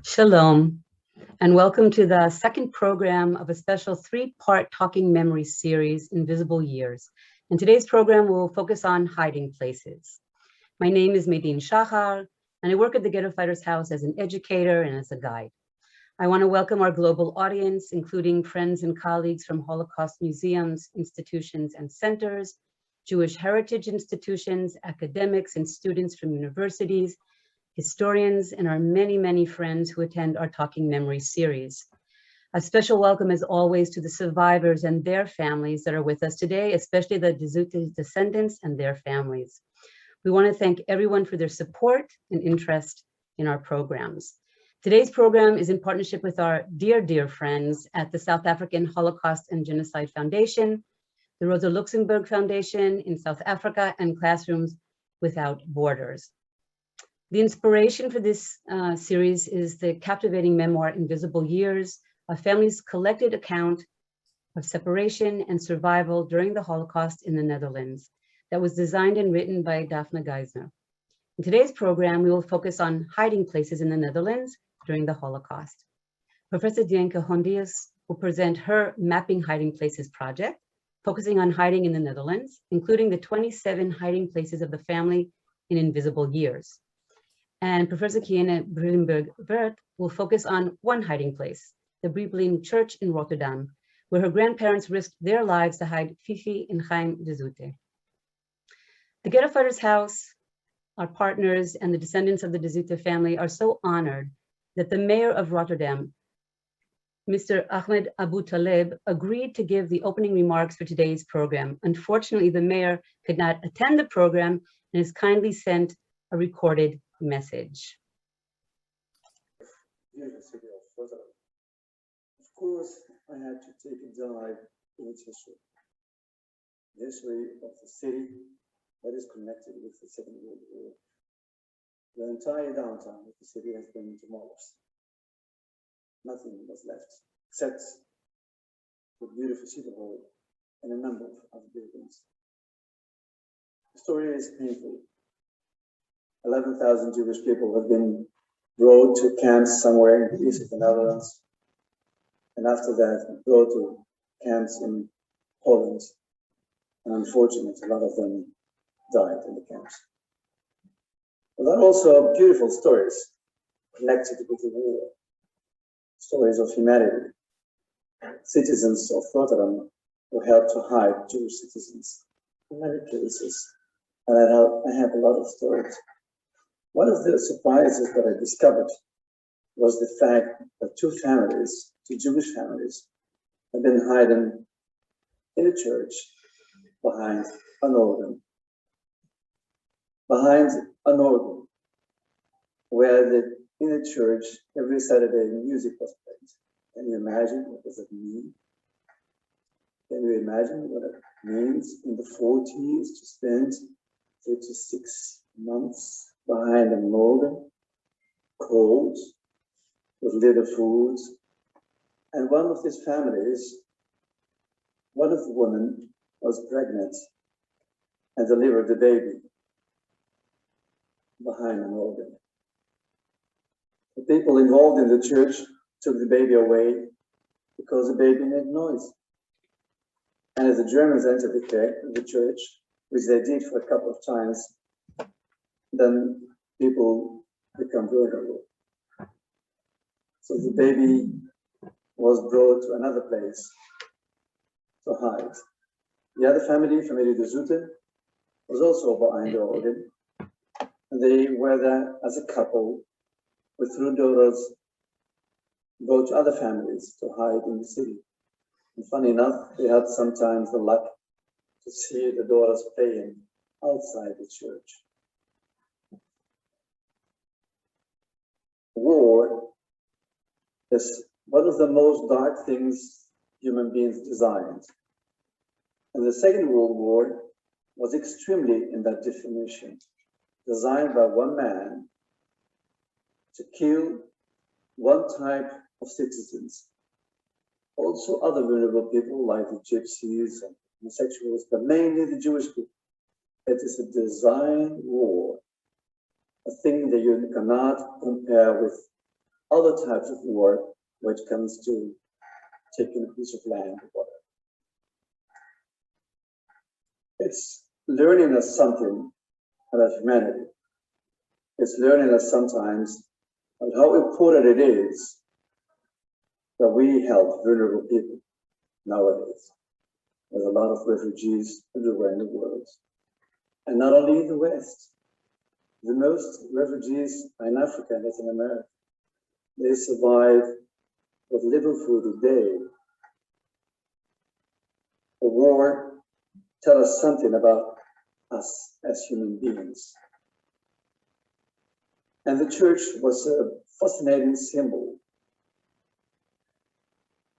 Shalom, and welcome to the second program of a special three-part Talking Memory series, Invisible Years. In today's program, we'll focus on hiding places. My name is Medin Shahar, and I work at the Ghetto Fighters House as an educator and as a guide. I want to welcome our global audience, including friends and colleagues from Holocaust museums, institutions, and centers, Jewish heritage institutions, academics and students from universities, historians, and our many, many friends who attend our Talking Memory series. A special welcome, as always, to the survivors and their families that are with us today, especially the Dzute descendants and their families. We want to thank everyone for their support and interest in our programs. Today's program is in partnership with our dear friends at the South African Holocaust and Genocide Foundation, the Rosa Luxemburg Foundation in South Africa, and Classrooms Without Borders. The inspiration for this series is the captivating memoir, Invisible Years, a family's collected account of separation and survival during the Holocaust in the Netherlands that was designed and written by Daphne Geismar. In today's program, we will focus on hiding places in the Netherlands during the Holocaust. Professor Dienke Hondius will present her Mapping Hiding Places project, focusing on hiding in the Netherlands, including the 27 hiding places of the family in Invisible Years. And Professor Kiene Brillenburg Wurth will focus on one hiding place, the Breeplein Church in Rotterdam, where her grandparents risked their lives to hide Fifi and Chaim de Zoete. The Ghetto Fighters House, our partners, and the descendants of the de Zoete family are so honored that the mayor of Rotterdam, Mr. Ahmed Abu Taleb, agreed to give the opening remarks for today's program. Unfortunately, the mayor could not attend the program and has kindly sent a recorded message. Of course, I had to take a dive in its history. The history of the city that is connected with the Second World War. The entire downtown of the city has been demolished. Nothing was left except the beautiful city hall and a number of other buildings. The story is painful. 11,000 Jewish people have been brought to camps somewhere in the east of the Netherlands, and after that brought to camps in Holland. And unfortunately, a lot of them died in the camps. But there are also beautiful stories connected with the war, stories of humanity. Citizens of Rotterdam were helped to hide Jewish citizens in many places, and I have a lot of stories. One of the surprises that I discovered was the fact that two Jewish families, had been hiding in a church behind an organ. Where in a church every Saturday music was played. Can you imagine what does it mean? Can you imagine what it means in the 40s to spend 36 months behind an organ, cold, with little food? And one of these families, one of the women was pregnant and delivered the baby behind an organ. The people involved in the church took the baby away because the baby made noise. And as the Germans entered the church, which they did for a couple of times, then people become vulnerable. So the baby was brought to another place to hide. The other family de Zoete, was also behind the organ. And they were there as a couple with three daughters, go to other families to hide in the city. And funny enough, they had sometimes the luck to see the daughters playing outside the church. War is one of the most dark things human beings designed. And the Second World War was extremely in that definition, designed by one man to kill one type of citizens. Also other vulnerable people like the gypsies and homosexuals, but mainly the Jewish people. It is a design war, a thing that you cannot compare with other types of war when it comes to taking a piece of land or whatever. It's learning us something about humanity. It's learning us sometimes about how important it is that we help vulnerable people nowadays. There's a lot of refugees everywhere in the world. And not only in the West. The most refugees are in Africa and Latin America. They survive with little food a day. A war tells us something about us as human beings. And the church was a fascinating symbol.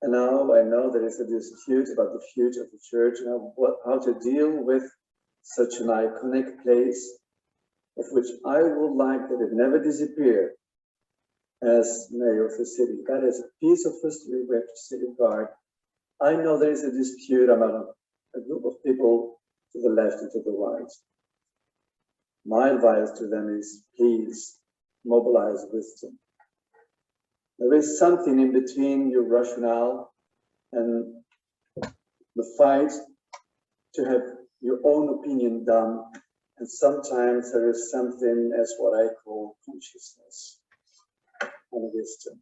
And now I know there is a dispute about the future of the church and how to deal with such an iconic place, of which I would like that it never disappear as mayor of the city. That is a piece of history we have to safeguard. I know there is a dispute among a group of people to the left and to the right. My advice to them is, please mobilize wisdom. There is something in between your rationale and the fight to have your own opinion done. And sometimes there is something as what I call consciousness and wisdom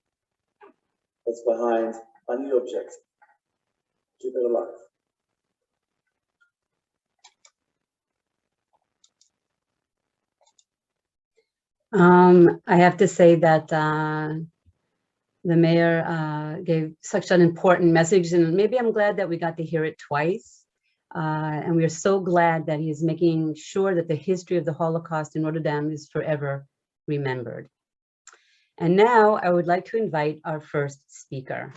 that's behind any objective. Keep it alive. I have to say that the mayor gave such an important message, and maybe I'm glad that we got to hear it twice. And we are so glad that he is making sure that the history of the Holocaust in Rotterdam is forever remembered. And now I would like to invite our first speaker.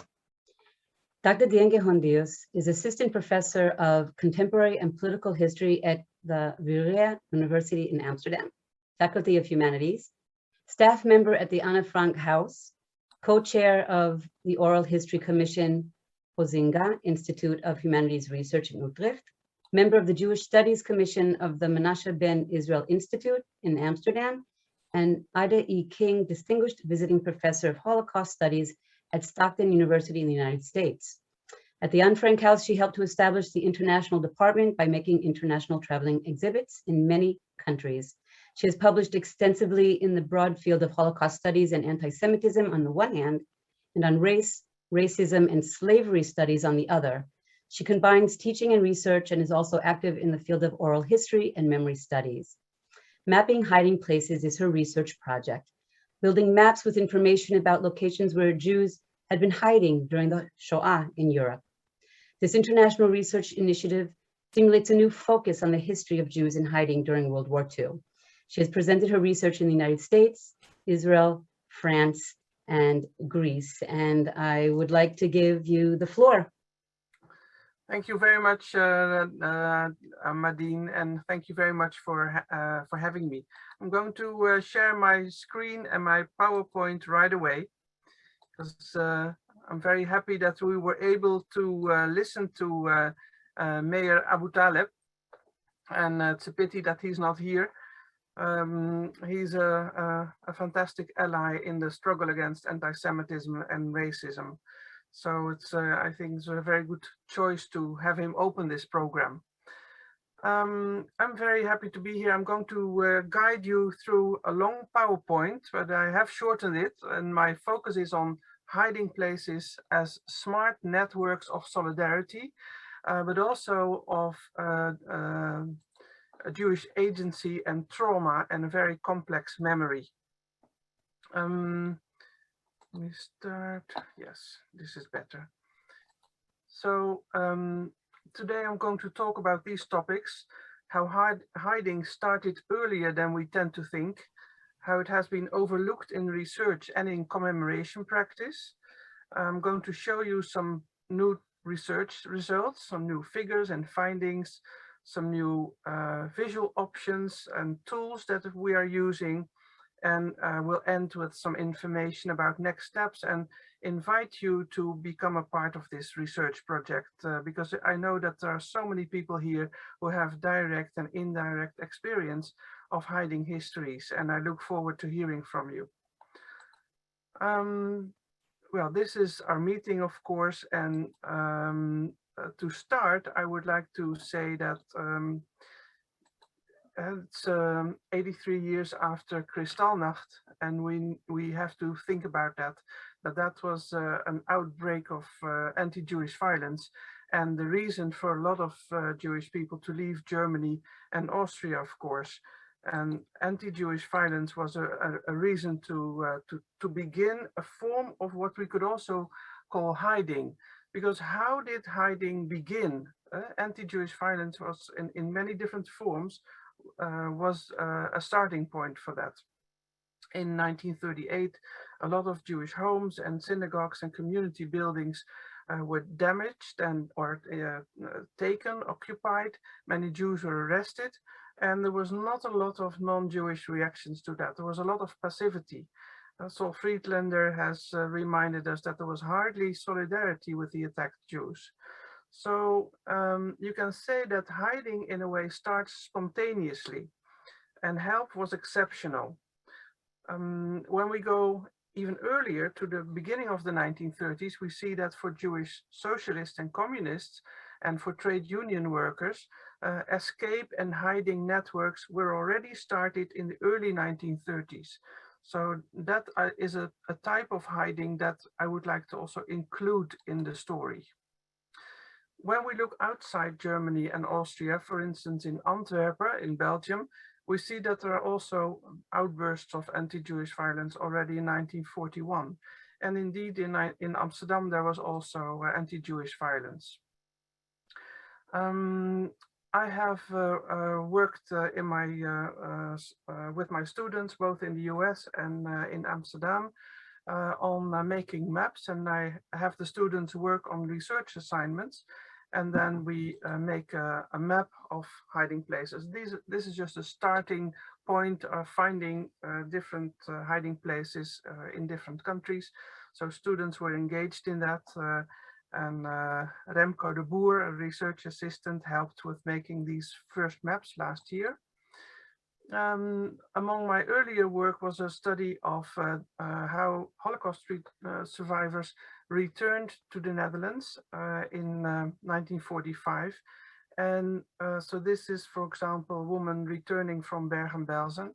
Dr. Dienke Hondius is Assistant Professor of Contemporary and Political History at the Vrije University in Amsterdam, Faculty of Humanities, staff member at the Otto Frank House, co-chair of the Oral History Commission, Huizinga Institute of Humanities Research in Utrecht, member of the Jewish Studies Commission of the Menashe Ben Israel Institute in Amsterdam, and Ida E. King Distinguished Visiting Professor of Holocaust Studies at Stockton University in the United States. At the Otto Frank House, she helped to establish the international department by making international traveling exhibits in many countries. She has published extensively in the broad field of Holocaust studies and anti-Semitism on the one hand, and on race, racism, and slavery studies on the other. She combines teaching and research and is also active in the field of oral history and memory studies. Mapping Hiding Places is her research project, building maps with information about locations where Jews had been hiding during the Shoah in Europe. This international research initiative stimulates a new focus on the history of Jews in hiding during World War II. She has presented her research in the United States, Israel, France, and Greece. And I would like to give you the floor. Thank you very much, Madine, and thank you very much for having me. I'm going to share my screen and my PowerPoint right away, because I'm very happy that we were able to listen to Mayor Abu Taleb, and it's a pity that he's not here. He's a fantastic ally in the struggle against anti-Semitism and racism. So it's, I think it's a very good choice to have him open this program. I'm very happy to be here. I'm going to guide you through a long PowerPoint, but I have shortened it, and my focus is on hiding places as smart networks of solidarity, but also of a Jewish agency and trauma and a very complex memory. Let me start. Yes, this is better. So today I'm going to talk about these topics, how hiding started earlier than we tend to think, how it has been overlooked in research and in commemoration practice. I'm going to show you some new research results, some new figures and findings, some new visual options and tools that we are using, and we'll end with some information about next steps and invite you to become a part of this research project, because I know that there are so many people here who have direct and indirect experience of hiding histories, and I look forward to hearing from you. Well, this is our meeting, of course, and to start, I would like to say that it's 83 years after Kristallnacht, and we have to think about that was an outbreak of anti-Jewish violence, and the reason for a lot of Jewish people to leave Germany and Austria, of course. And anti-Jewish violence was a reason to begin a form of what we could also call hiding. Because how did hiding begin? Anti-Jewish violence was in many different forms, was a starting point for that. In 1938, a lot of Jewish homes and synagogues and community buildings were damaged and or taken, occupied. Many Jews were arrested, and there was not a lot of non-Jewish reactions to that. There was a lot of passivity. Saul Friedlander has reminded us that there was hardly solidarity with the attacked Jews. So you can say that hiding in a way starts spontaneously, and help was exceptional. When we go even earlier to the beginning of the 1930s, we see that for Jewish socialists and communists and for trade union workers, escape and hiding networks were already started in the early 1930s. So that is a type of hiding that I would like to also include in the story. When we look outside Germany and Austria, for instance, in Antwerp, in Belgium, we see that there are also outbursts of anti-Jewish violence already in 1941. And indeed, in Amsterdam, there was also anti-Jewish violence. I have worked with my students, both in the US and in Amsterdam, on making maps, and I have the students work on research assignments, and then we make a map of hiding places. This is just a starting point of finding different hiding places in different countries. So students were engaged in that, and Remco de Boer, a research assistant, helped with making these first maps last year. Among my earlier work was a study of how Holocaust survivors returned to the Netherlands in 1945. And so this is, for example, a woman returning from Bergen-Belsen.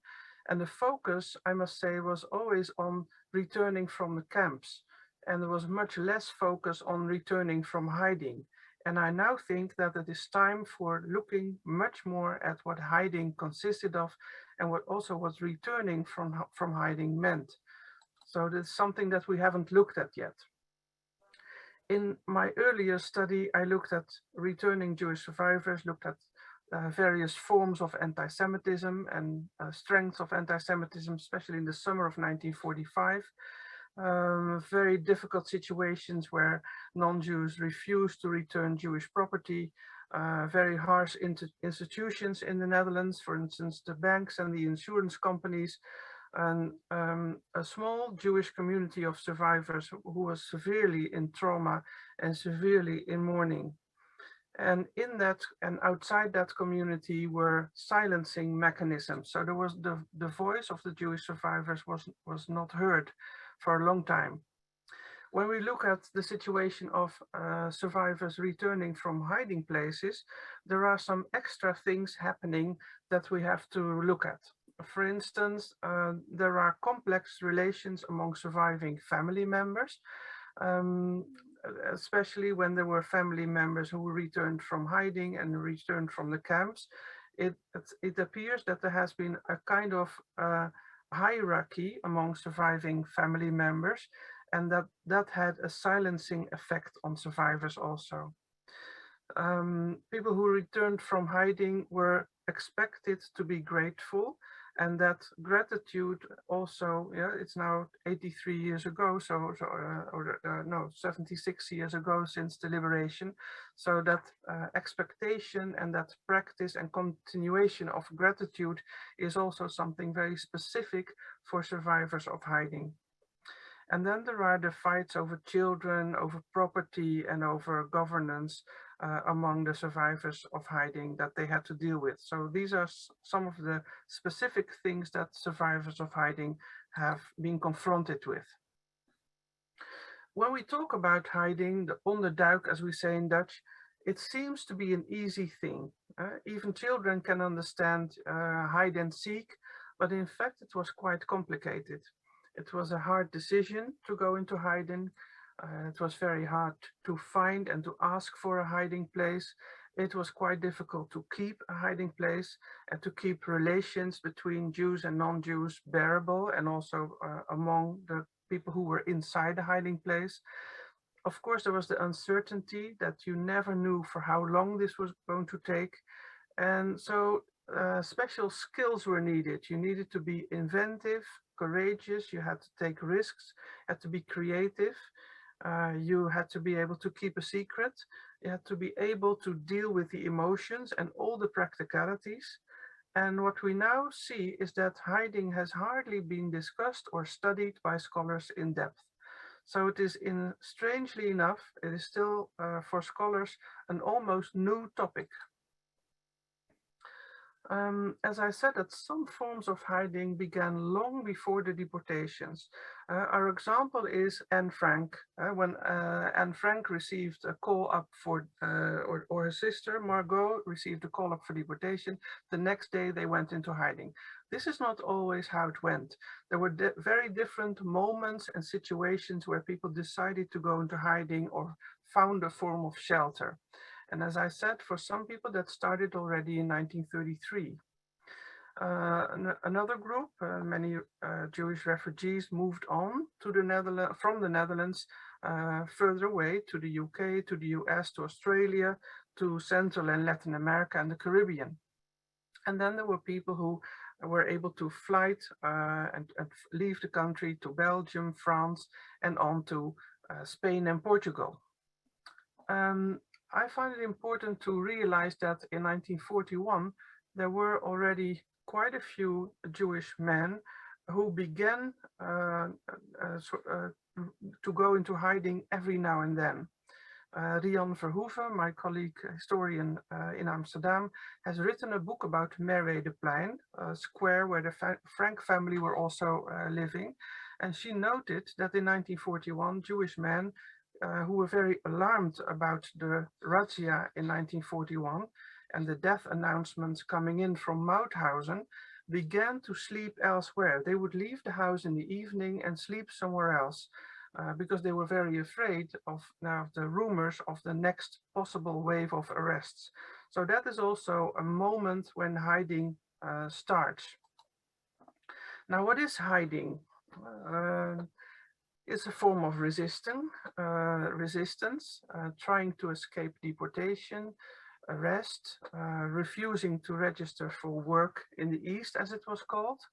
And the focus, I must say, was always on returning from the camps. And there was much less focus on returning from hiding. And I now think that it is time for looking much more at what hiding consisted of and what also was returning from hiding meant. So that's something that we haven't looked at yet. In my earlier study, I looked at returning Jewish survivors, looked at various forms of anti-Semitism and strengths of anti-Semitism, especially in the summer of 1945. Very difficult situations where non-Jews refused to return Jewish property, very harsh institutions in the Netherlands, for instance, the banks and the insurance companies, and a small Jewish community of survivors who was severely in trauma and severely in mourning. And in that and outside that community were silencing mechanisms. So there was the voice of the Jewish survivors was not heard for a long time. When we look at the situation of survivors returning from hiding places, there are some extra things happening that we have to look at. For instance, there are complex relations among surviving family members, especially when there were family members who returned from hiding and returned from the camps. It appears that there has been a kind of hierarchy among surviving family members, and that had a silencing effect on survivors also. People who returned from hiding were expected to be grateful, and that gratitude also, yeah, it's now 83 years ago, no, 76 years ago since the liberation. So that expectation and that practice and continuation of gratitude is also something very specific for survivors of hiding. And then there are the fights over children, over property, and over governance among the survivors of hiding that they had to deal with. So these are some of the specific things that survivors of hiding have been confronted with. When we talk about hiding, the onderduik, as we say in Dutch, it seems to be an easy thing. Even children can understand hide and seek, but in fact it was quite complicated. It was a hard decision to go into hiding. It was very hard to find and to ask for a hiding place. It was quite difficult to keep a hiding place and to keep relations between Jews and non-Jews bearable, and also among the people who were inside the hiding place. Of course, there was the uncertainty that you never knew for how long this was going to take. And so special skills were needed. You needed to be inventive, courageous, you had to take risks, had to be creative. You had to be able to keep a secret. You had to be able to deal with the emotions and all the practicalities. And what we now see is that hiding has hardly been discussed or studied by scholars in depth. So it is, strangely enough, it is still for scholars an almost new topic. As I said, that some forms of hiding began long before the deportations. Our example is Anne Frank. When Anne Frank received a call up for, or her sister Margot received a call up for deportation, the next day they went into hiding. This is not always how it went. There were very different moments and situations where people decided to go into hiding or found a form of shelter. And as I said, for some people that started already in 1933. Another group, many Jewish refugees moved on to the Netherlands, from the Netherlands, further away to the UK, to the US, to Australia, to Central and Latin America and the Caribbean. And then there were people who were able to flight and leave the country to Belgium, France, and on to Spain and Portugal. I find it important to realize that in 1941, there were already quite a few Jewish men who began to go into hiding every now and then. Rian Verhoeven, my colleague historian in Amsterdam, has written a book about Merwedeplein, a square where the Frank family were also living. And she noted that in 1941, Jewish men who were very alarmed about the razzia in 1941 and the death announcements coming in from Mauthausen, began to sleep elsewhere. They would leave the house in the evening and sleep somewhere else because they were very afraid of the rumors of the next possible wave of arrests. So that is also a moment when hiding starts. Now, what is hiding? It's a form of resistance, trying to escape deportation, arrest, refusing to register for work in the East, as it was called,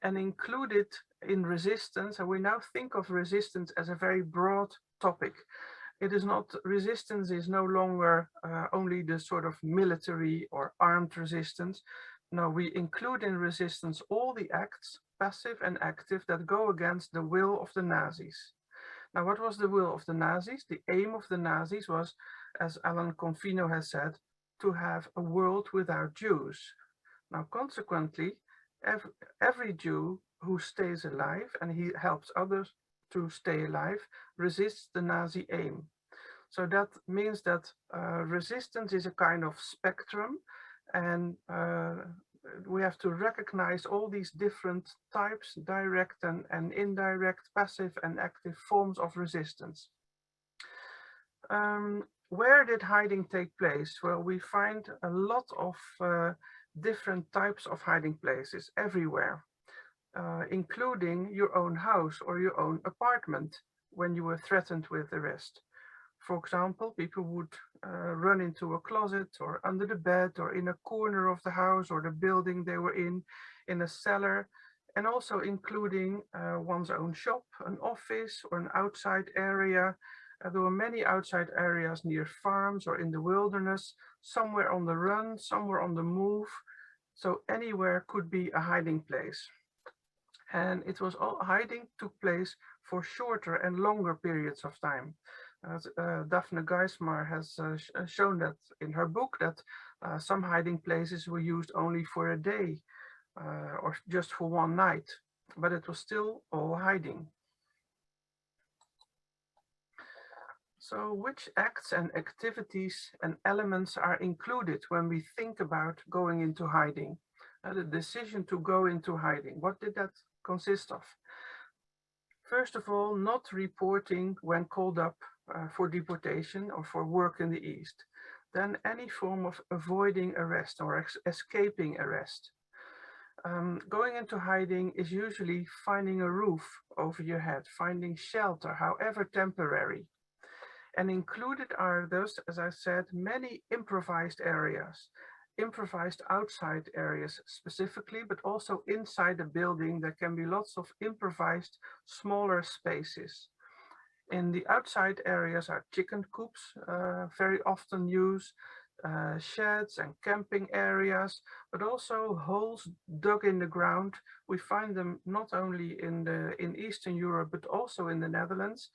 and included in resistance. And we now think of resistance as a very broad topic. It is not, resistance is no longer only the sort of military or armed resistance. No, we include in resistance all the acts, passive and active, that go against the will of the Nazis. Now, what was the will of the Nazis? The aim of the Nazis was, as Alan Confino has said, to have a world without Jews. Now, consequently, every Jew who stays alive and he helps others to stay alive resists the Nazi aim. So that means that resistance is a kind of spectrum, and we have to recognize all these different types, direct and indirect, passive and active forms of resistance. Where did hiding take place? Well, we find a lot of different types of hiding places everywhere, including your own house or your own apartment when you were threatened with arrest. For example, people would run into a closet or under the bed or in a corner of the house or the building they were in a cellar, and also including one's own shop, an office, or an outside area. There were many outside areas near farms or in the wilderness, somewhere on the run, somewhere on the move. So anywhere could be a hiding place. And it was all, hiding took place for shorter and longer periods of time. Daphne Geismar has shown that in her book, that some hiding places were used only for a day or just for one night, but it was still all hiding. So which acts and activities and elements are included when we think about going into hiding? The decision to go into hiding, what did that consist of? First of all, not reporting when called up for deportation or for work in the East. Then any form of avoiding arrest or escaping arrest. Going into hiding is usually finding a roof over your head, finding shelter, however temporary. And included are those, as I said, many improvised areas, improvised outside areas specifically, but also inside the building, there can be lots of improvised smaller spaces. In the outside areas are chicken coops, very often used, sheds and camping areas, but also holes dug in the ground. We find them not only in Eastern Europe, but also in the Netherlands,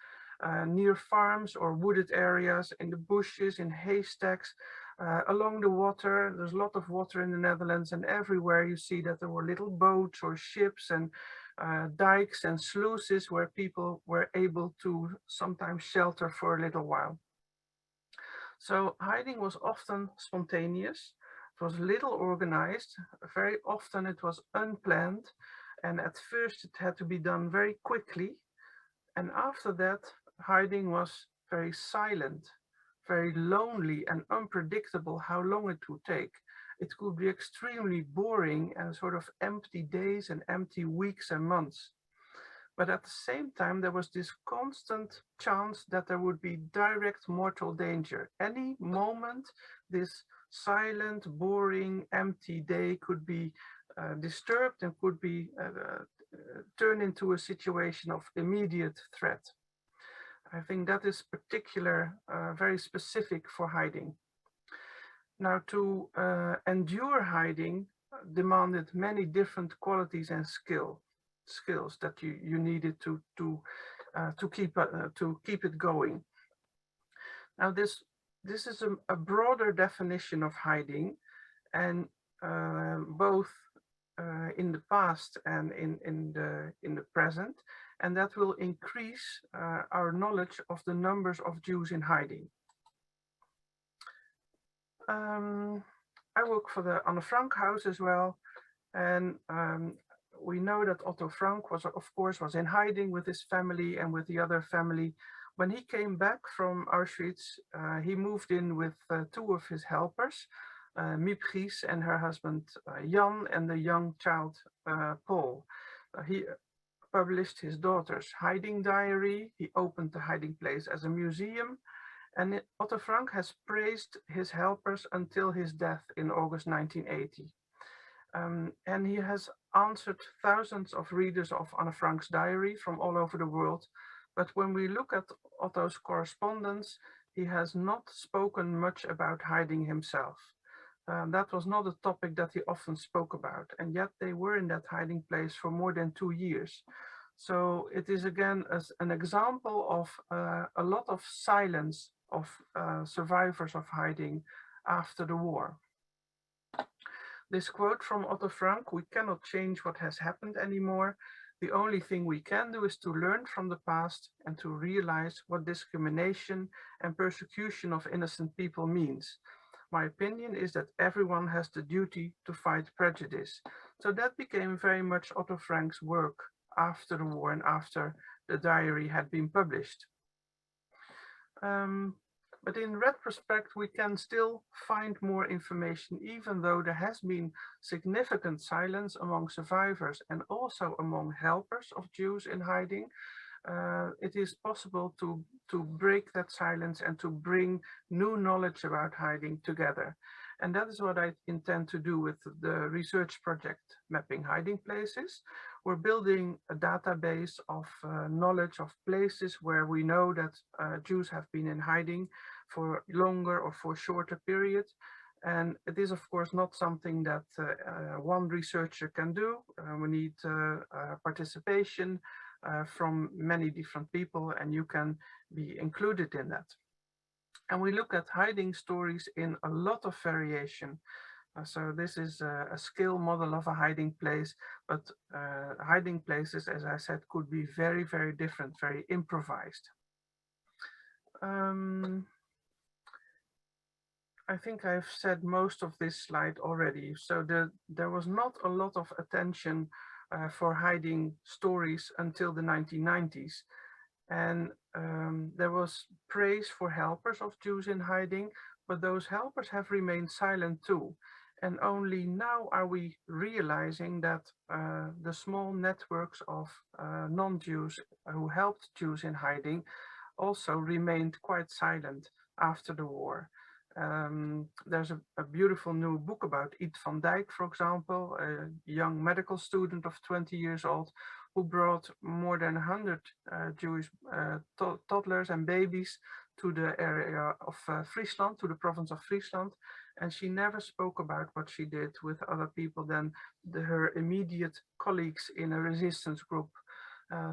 near farms or wooded areas, in the bushes, in haystacks, along the water. There's a lot of water in the Netherlands, and everywhere you see that there were little boats or ships and dikes and sluices where people were able to sometimes shelter for a little while. So hiding was often spontaneous. It was little organized. Very often it was unplanned. And at first it had to be done very quickly. And after that, hiding was very silent, very lonely and unpredictable how long it would take. It could be extremely boring and sort of empty days and empty weeks and months. But at the same time, there was this constant chance that there would be direct mortal danger. Any moment, this silent, boring, empty day could be disturbed and could be turned into a situation of immediate threat. I think that is particular, very specific for hiding. Now, to endure hiding demanded many different qualities and skills that you needed to keep it going. Now, this is a broader definition of hiding, and both in the past and in the present, and that will increase our knowledge of the numbers of Jews in hiding. I work for the Otto Frank house as well, and we know that Otto Frank was in hiding with his family and with the other family. When he came back from Auschwitz, he moved in with two of his helpers, Miepgies and her husband Jan, and the young child Paul. He published his daughter's hiding diary. He opened the hiding place as a museum. And Otto Frank has praised his helpers until his death in August 1980. And he has answered thousands of readers of Otto Frank's diary from all over the world. But when we look at Otto's correspondence, he has not spoken much about hiding himself. That was not a topic that he often spoke about, and yet they were in that hiding place for more than 2 years. So it is again an example of a lot of silence of survivors of hiding after the war. This quote from Otto Frank: "We cannot change what has happened anymore. The only thing we can do is to learn from the past and to realize what discrimination and persecution of innocent people means. My opinion is that everyone has the duty to fight prejudice." So that became very much Otto Frank's work after the war and after the diary had been published. But in retrospect, we can still find more information, even though there has been significant silence among survivors and also among helpers of Jews in hiding. It is possible to break that silence and to bring new knowledge about hiding together. And that is what I intend to do with the research project Mapping Hiding Places. We're building a database of knowledge of places where we know that Jews have been in hiding for longer or for shorter periods. And it is, of course, not something that one researcher can do. We need participation from many different people, and you can be included in that. And we look at hiding stories in a lot of variation. So this is a scale model of a hiding place, but hiding places, as I said, could be very, very different, very improvised. I think I've said most of this slide already. So there was not a lot of attention for hiding stories until the 1990s. And there was praise for helpers of Jews in hiding, but those helpers have remained silent too. And only now are we realizing that the small networks of non-Jews who helped Jews in hiding also remained quite silent after the war. There's a beautiful new book about Yvette van Dijk, for example, a young medical student of 20 years old who brought more than 100 Jewish toddlers and babies to the area of Friesland, to the province of Friesland. And she never spoke about what she did with other people than her immediate colleagues in a resistance group.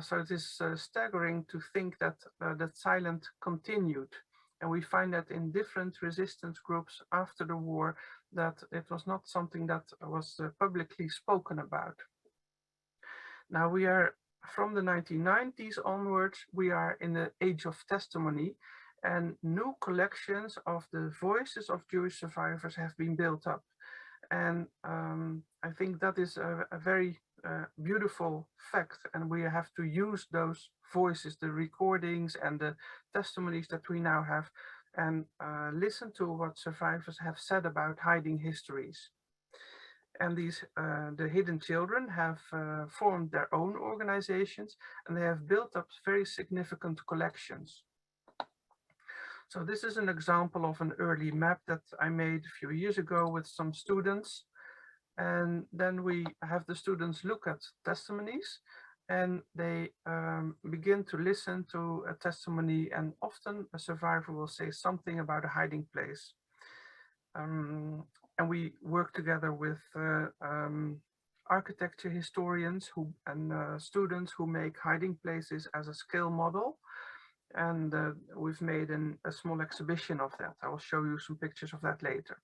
So it is staggering to think that that silence continued. And we find that in different resistance groups after the war, that it was not something that was publicly spoken about. Now we are, from the 1990s onwards, we are in the age of testimony, and new collections of the voices of Jewish survivors have been built up. And I think that is a very beautiful fact, and we have to use those voices, the recordings and the testimonies that we now have, and listen to what survivors have said about hiding histories. And these, the hidden children have formed their own organizations, and they have built up very significant collections. So this is an example of an early map that I made a few years ago with some students. And then we have the students look at testimonies, and they begin to listen to a testimony, and often a survivor will say something about a hiding place. And we work together with architecture historians and students who make hiding places as a skill model. And we've made a small exhibition of that. I will show you some pictures of that later.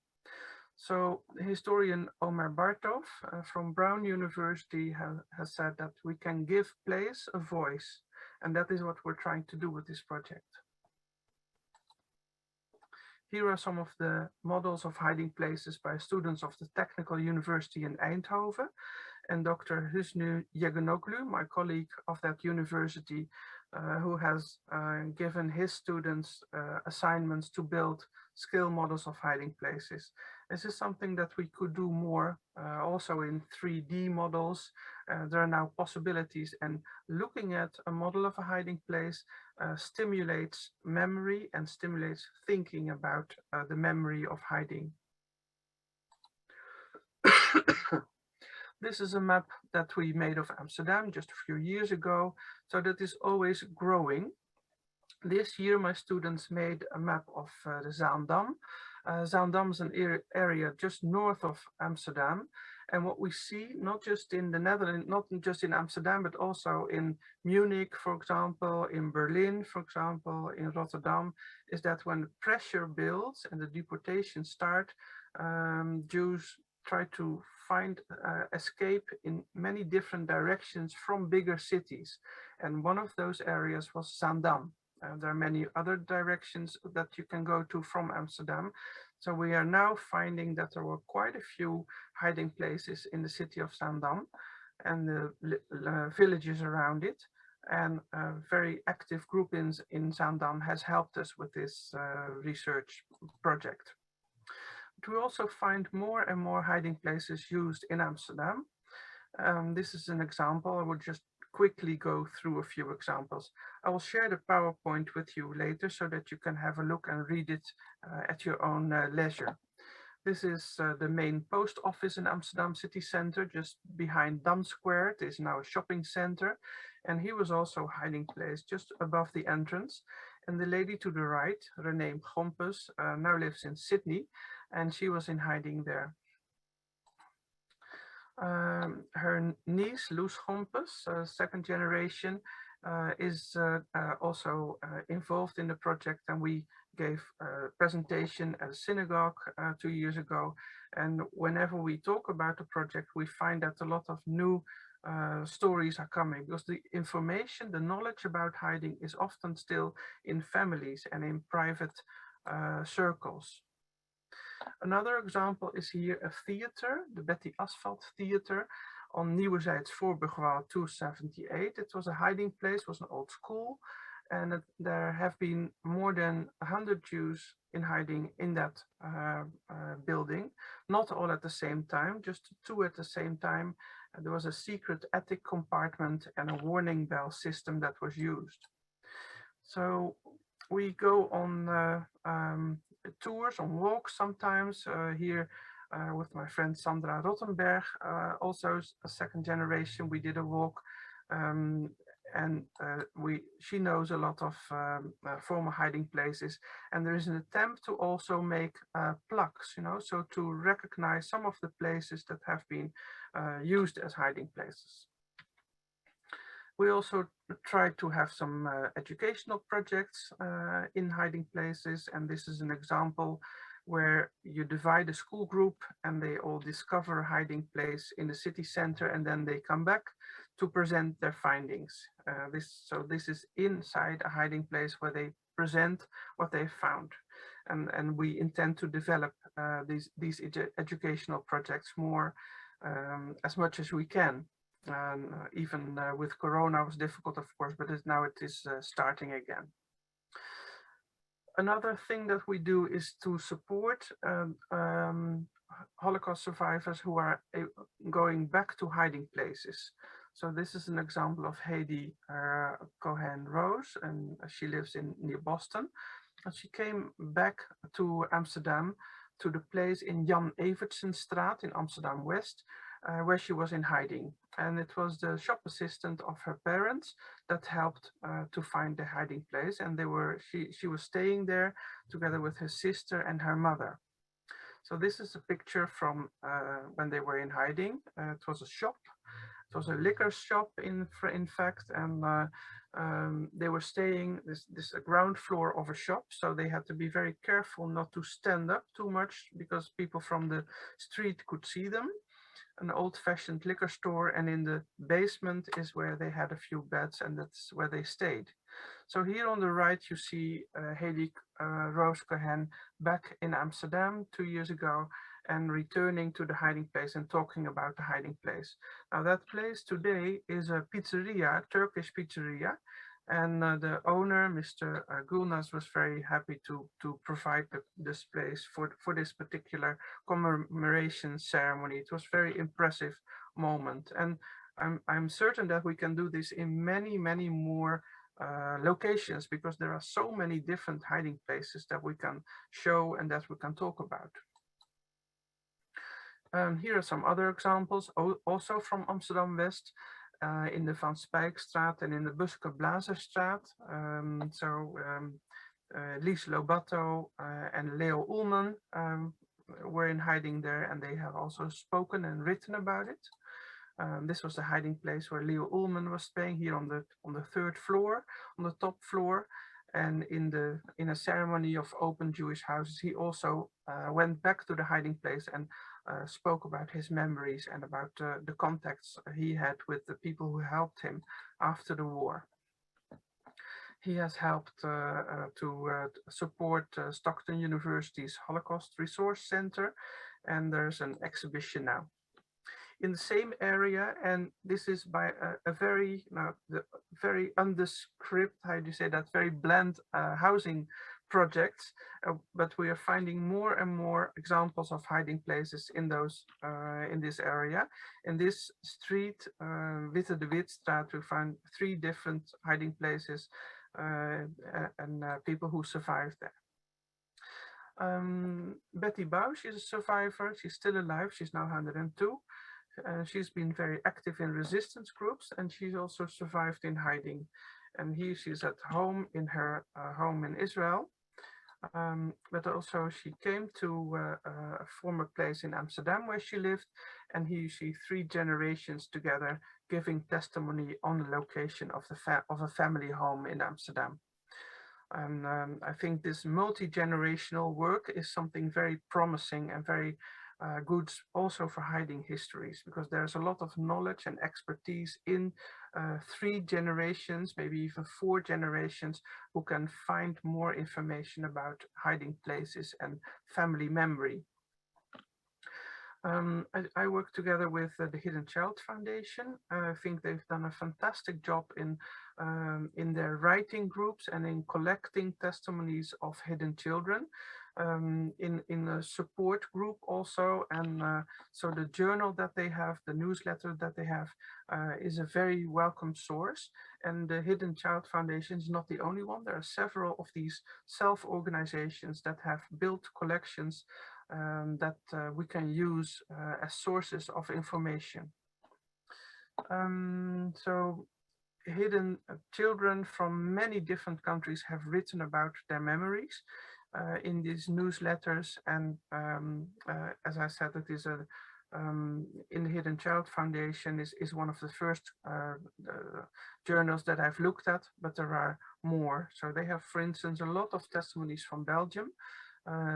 So historian Omer Bartov from Brown University has said that we can give place a voice, and that is what we're trying to do with this project. Here are some of the models of hiding places by students of the Technical University in Eindhoven, and Dr. Hüsnü Yegenoglu, my colleague of that university, who has given his students assignments to build skill models of hiding places. This is something that we could do more also in 3D models. There are now possibilities, and looking at a model of a hiding place stimulates memory and stimulates thinking about the memory of hiding. This is a map that we made of Amsterdam just a few years ago, so that is always growing. This year, my students made a map of the Zaandam. Zaandam is an area just north of Amsterdam. And what we see, not just in the Netherlands, not just in Amsterdam, but also in Munich, for example, in Berlin, for example, in Rotterdam, is that when pressure builds and the deportations start, Jews try to find escape in many different directions from bigger cities. And one of those areas was Zaandam. There are many other directions that you can go to from Amsterdam. So we are now finding that there were quite a few hiding places in the city of Zaandam and the villages around it. And a very active group in Zaandam has helped us with this research project. But we also find more and more hiding places used in Amsterdam. This is an example. I will just quickly go through a few examples. I will share the PowerPoint with you later so that you can have a look and read it at your own leisure. This is the main post office in Amsterdam city center, just behind Dam Square. It is now a shopping center. And here was also a hiding place just above the entrance. And the lady to the right, Renee Gompus, now lives in Sydney, and she was in hiding there. Her niece, Loes Gompus, second generation, is also involved in the project, and we gave a presentation at a synagogue 2 years ago. And whenever we talk about the project, we find that a lot of new stories are coming, because the information, the knowledge about hiding is often still in families and in private circles. Another example is here a theater, the Betty Asphalt Theater on Nieuwezijds Voorburgwal 278. It was a hiding place, was an old school, and there have been more than 100 Jews in hiding in that building, not all at the same time, just 2 at the same time. There was a secret attic compartment and a warning bell system that was used. So we go on tours, on walks sometimes, here with my friend Sandra Rottenberg, also a second generation. We did a walk, and she knows a lot of former hiding places, and there is an attempt to also make plaques, so to recognize some of the places that have been used as hiding places. We also try to have some educational projects in hiding places, and this is an example where you divide a school group and they all discover a hiding place in the city center, and then they come back to present their findings. So this is inside a hiding place where they present what they found. And we intend to develop these educational projects more as much as we can. Even with Corona was difficult, of course, but now it is starting again. Another thing that we do is to support Holocaust survivors who are going back to hiding places. So this is an example of Heidi Cohen Rose, and she lives near Boston. And she came back to Amsterdam, to the place in Jan Evertsenstraat in Amsterdam West, where she was in hiding. And it was the shop assistant of her parents that helped to find the hiding place. And she was staying there together with her sister and her mother. So this is a picture from when they were in hiding. It was a shop. It was a liquor shop, in fact, and they were staying this ground floor of a shop. So they had to be very careful not to stand up too much, because people from the street could see them. An old-fashioned liquor store, and in the basement is where they had a few beds, and that's where they stayed. So here on the right you see Heidi Rose Cohen back in Amsterdam 2 years ago, and returning to the hiding place and talking about the hiding place. Now that place today is a pizzeria, a Turkish pizzeria, and the owner, Mr. Gulnaz, was very happy to provide this place for this particular commemoration ceremony. It was a very impressive moment, and I'm certain that we can do this in many, many more locations, because there are so many different hiding places that we can show and that we can talk about. Here are some other examples, also from Amsterdam West. In the Van Spijkstraat and in the Buske Blazerstraat. Lies Lobato and Leo Ullman were in hiding there, and they have also spoken and written about it. This was the hiding place where Leo Ullman was staying, here on the 3rd floor, on the top floor. And in a ceremony of open Jewish houses, he also went back to the hiding place and spoke about his memories and about the contacts he had with the people who helped him after the war. He has helped to support Stockton University's Holocaust Resource Center, and there's an exhibition now. In the same area, and this is by a very, very undescript, how do you say that, very bland housing projects, but we are finding more and more examples of hiding places in this area. In this street, Witte de Witstraat, we find 3 different hiding places and people who survived there. Betty Bausch is a survivor. She's still alive. She's now 102. She's been very active in resistance groups, and she's also survived in hiding. And here she's at home in her home in Israel. But also she came to a former place in Amsterdam where she lived, and here you see 3 generations together giving testimony on the location of a family home in Amsterdam. And I think this multi-generational work is something very promising and very good also for hiding histories, because there's a lot of knowledge and expertise in 3 generations, maybe even 4 generations, who can find more information about hiding places and family memory. I work together with the Hidden Child Foundation. I think they've done a fantastic job in their writing groups and in collecting testimonies of hidden children, in a support group also. And so the journal that they have, the newsletter that they have, is a very welcome source. And the Hidden Child Foundation is not the only one. There are several of these self-organizations that have built collections that we can use as sources of information. So hidden children from many different countries have written about their memories in these newsletters. And as I said, it is in the Hidden Child Foundation is one of the first journals that I've looked at, but there are more. So they have, for instance, a lot of testimonies from Belgium.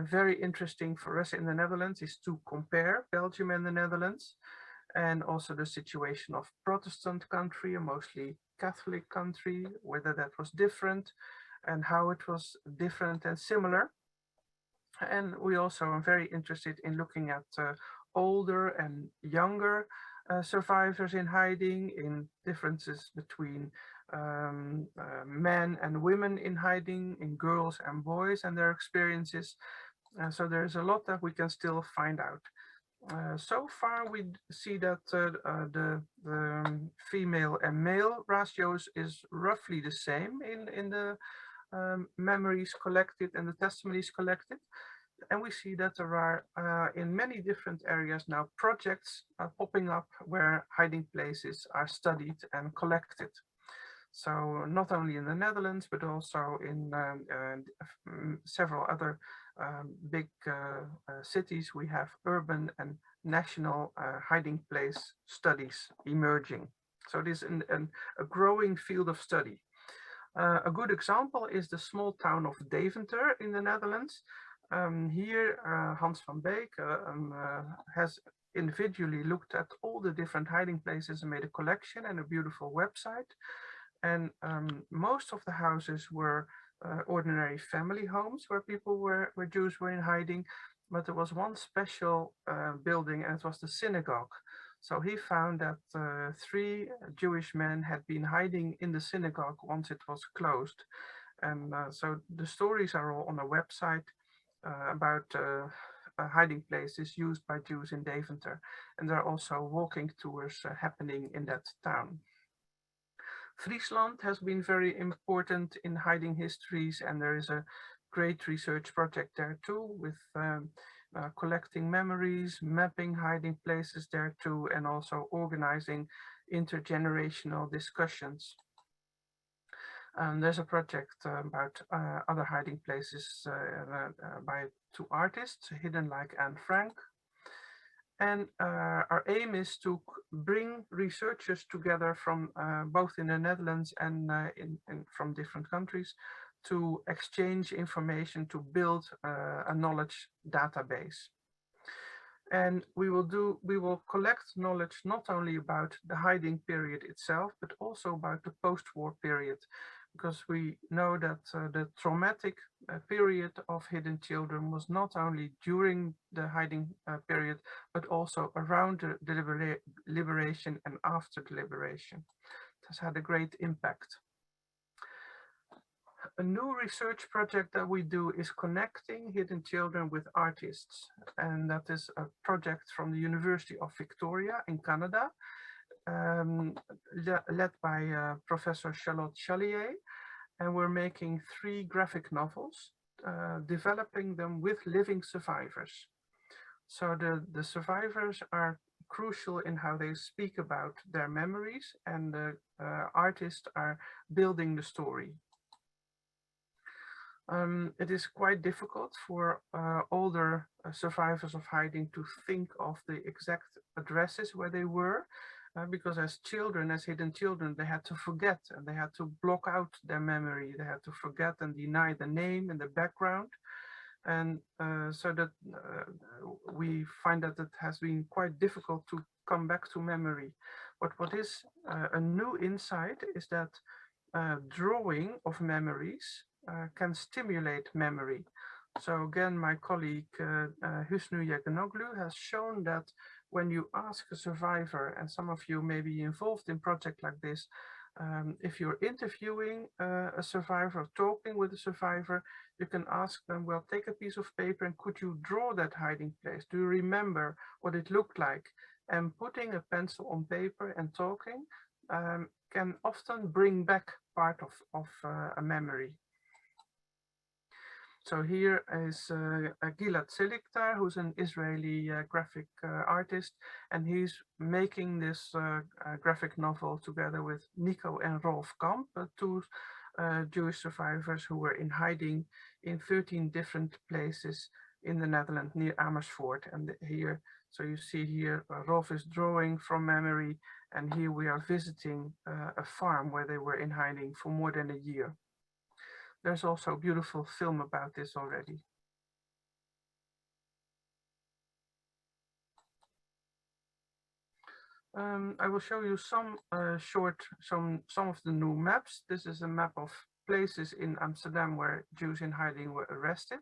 Very interesting for us in the Netherlands is to compare Belgium and the Netherlands, and also the situation of Protestant country, a mostly Catholic country, whether that was different and how it was different and similar. And we also are very interested in looking at older and younger survivors in hiding, in differences between men and women in hiding, in girls and boys and their experiences. So there's a lot that we can still find out. So far, we see that the female and male ratios is roughly the same in the memories collected and the testimonies collected. And we see that there are in many different areas now projects popping up where hiding places are studied and collected. So not only in the Netherlands, but also in several other big cities, we have urban and national hiding place studies emerging. So it is a growing field of study. A good example is the small town of Deventer in the Netherlands. Here, Hans van Beek has individually looked at all the different hiding places and made a collection and a beautiful website. And most of the houses were ordinary family homes where people where Jews were in hiding, but there was one special building, and it was the synagogue. So he found that 3 Jewish men had been hiding in the synagogue once it was closed. And so the stories are all on a website about hiding places used by Jews in Deventer. And there are also walking tours happening in that town. Friesland has been very important in hiding histories, and there is a great research project there too, with collecting memories, mapping hiding places there too, and also organizing intergenerational discussions. There's a project about other hiding places by 2 artists, Hidden like Anne Frank. And our aim is to bring researchers together from both in the Netherlands and from different countries to exchange information to build a knowledge database. And we will collect knowledge not only about the hiding period itself, but also about the post-war period, because we know that the traumatic period of hidden children was not only during the hiding period, but also around the liberation and after the liberation. It has had a great impact. A new research project that we do is connecting hidden children with artists. And that is a project from the University of Victoria in Canada, led by Professor Charlotte Chalier. And we're making 3 graphic novels, developing them with living survivors. So the survivors are crucial in how they speak about their memories, and the artists are building the story. It is quite difficult for older survivors of hiding to think of the exact addresses where they were. because as children, as hidden children, they had to forget and they had to block out their memory. They had to forget and deny the name and the background. And so that we find that it has been quite difficult to come back to memory. But what is a new insight is that drawing of memories can stimulate memory. So again, my colleague Hüsnü Yegenoglu has shown that when you ask a survivor, and some of you may be involved in projects like this, if you're interviewing a survivor, talking with a survivor, you can ask them, well, take a piece of paper and could you draw that hiding place? Do you remember what it looked like? And putting a pencil on paper and talking can often bring back part of a memory. So here is Gilad Seliktar, who's an Israeli graphic artist, and he's making this graphic novel together with Nico and Rolf Kamp, two Jewish survivors who were in hiding in 13 different places in the Netherlands near Amersfoort. And here, so you see here, Rolf is drawing from memory, and here we are visiting a farm where they were in hiding for more than a year. There's also a beautiful film about this already. I will show you some some of the new maps. This is a map of places in Amsterdam where Jews in hiding were arrested.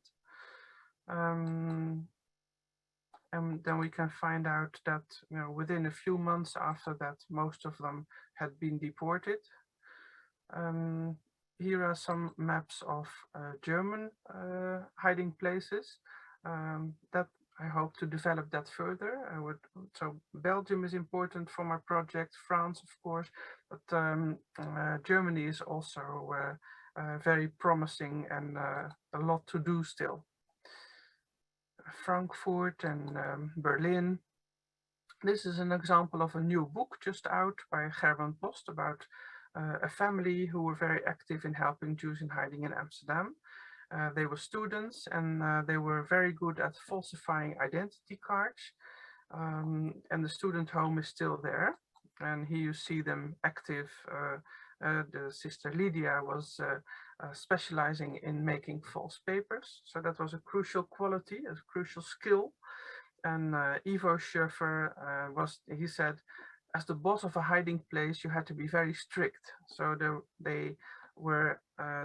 And then we can find out that, you know, within a few months after that, most of them had been deported. Here are some maps of German hiding places that I hope to develop that further. So Belgium is important for my project, France, of course, but Germany is also very promising and a lot to do still. Frankfurt and Berlin. This is an example of a new book just out by Gerben Post about a family who were very active in helping Jews in hiding in Amsterdam. They were students and they were very good at falsifying identity cards. And the student home is still there. And here you see them active. The sister Lydia was specializing in making false papers. So that was a crucial quality, a crucial skill. And Ivo Schöffer he said, as the boss of a hiding place, you had to be very strict. So they were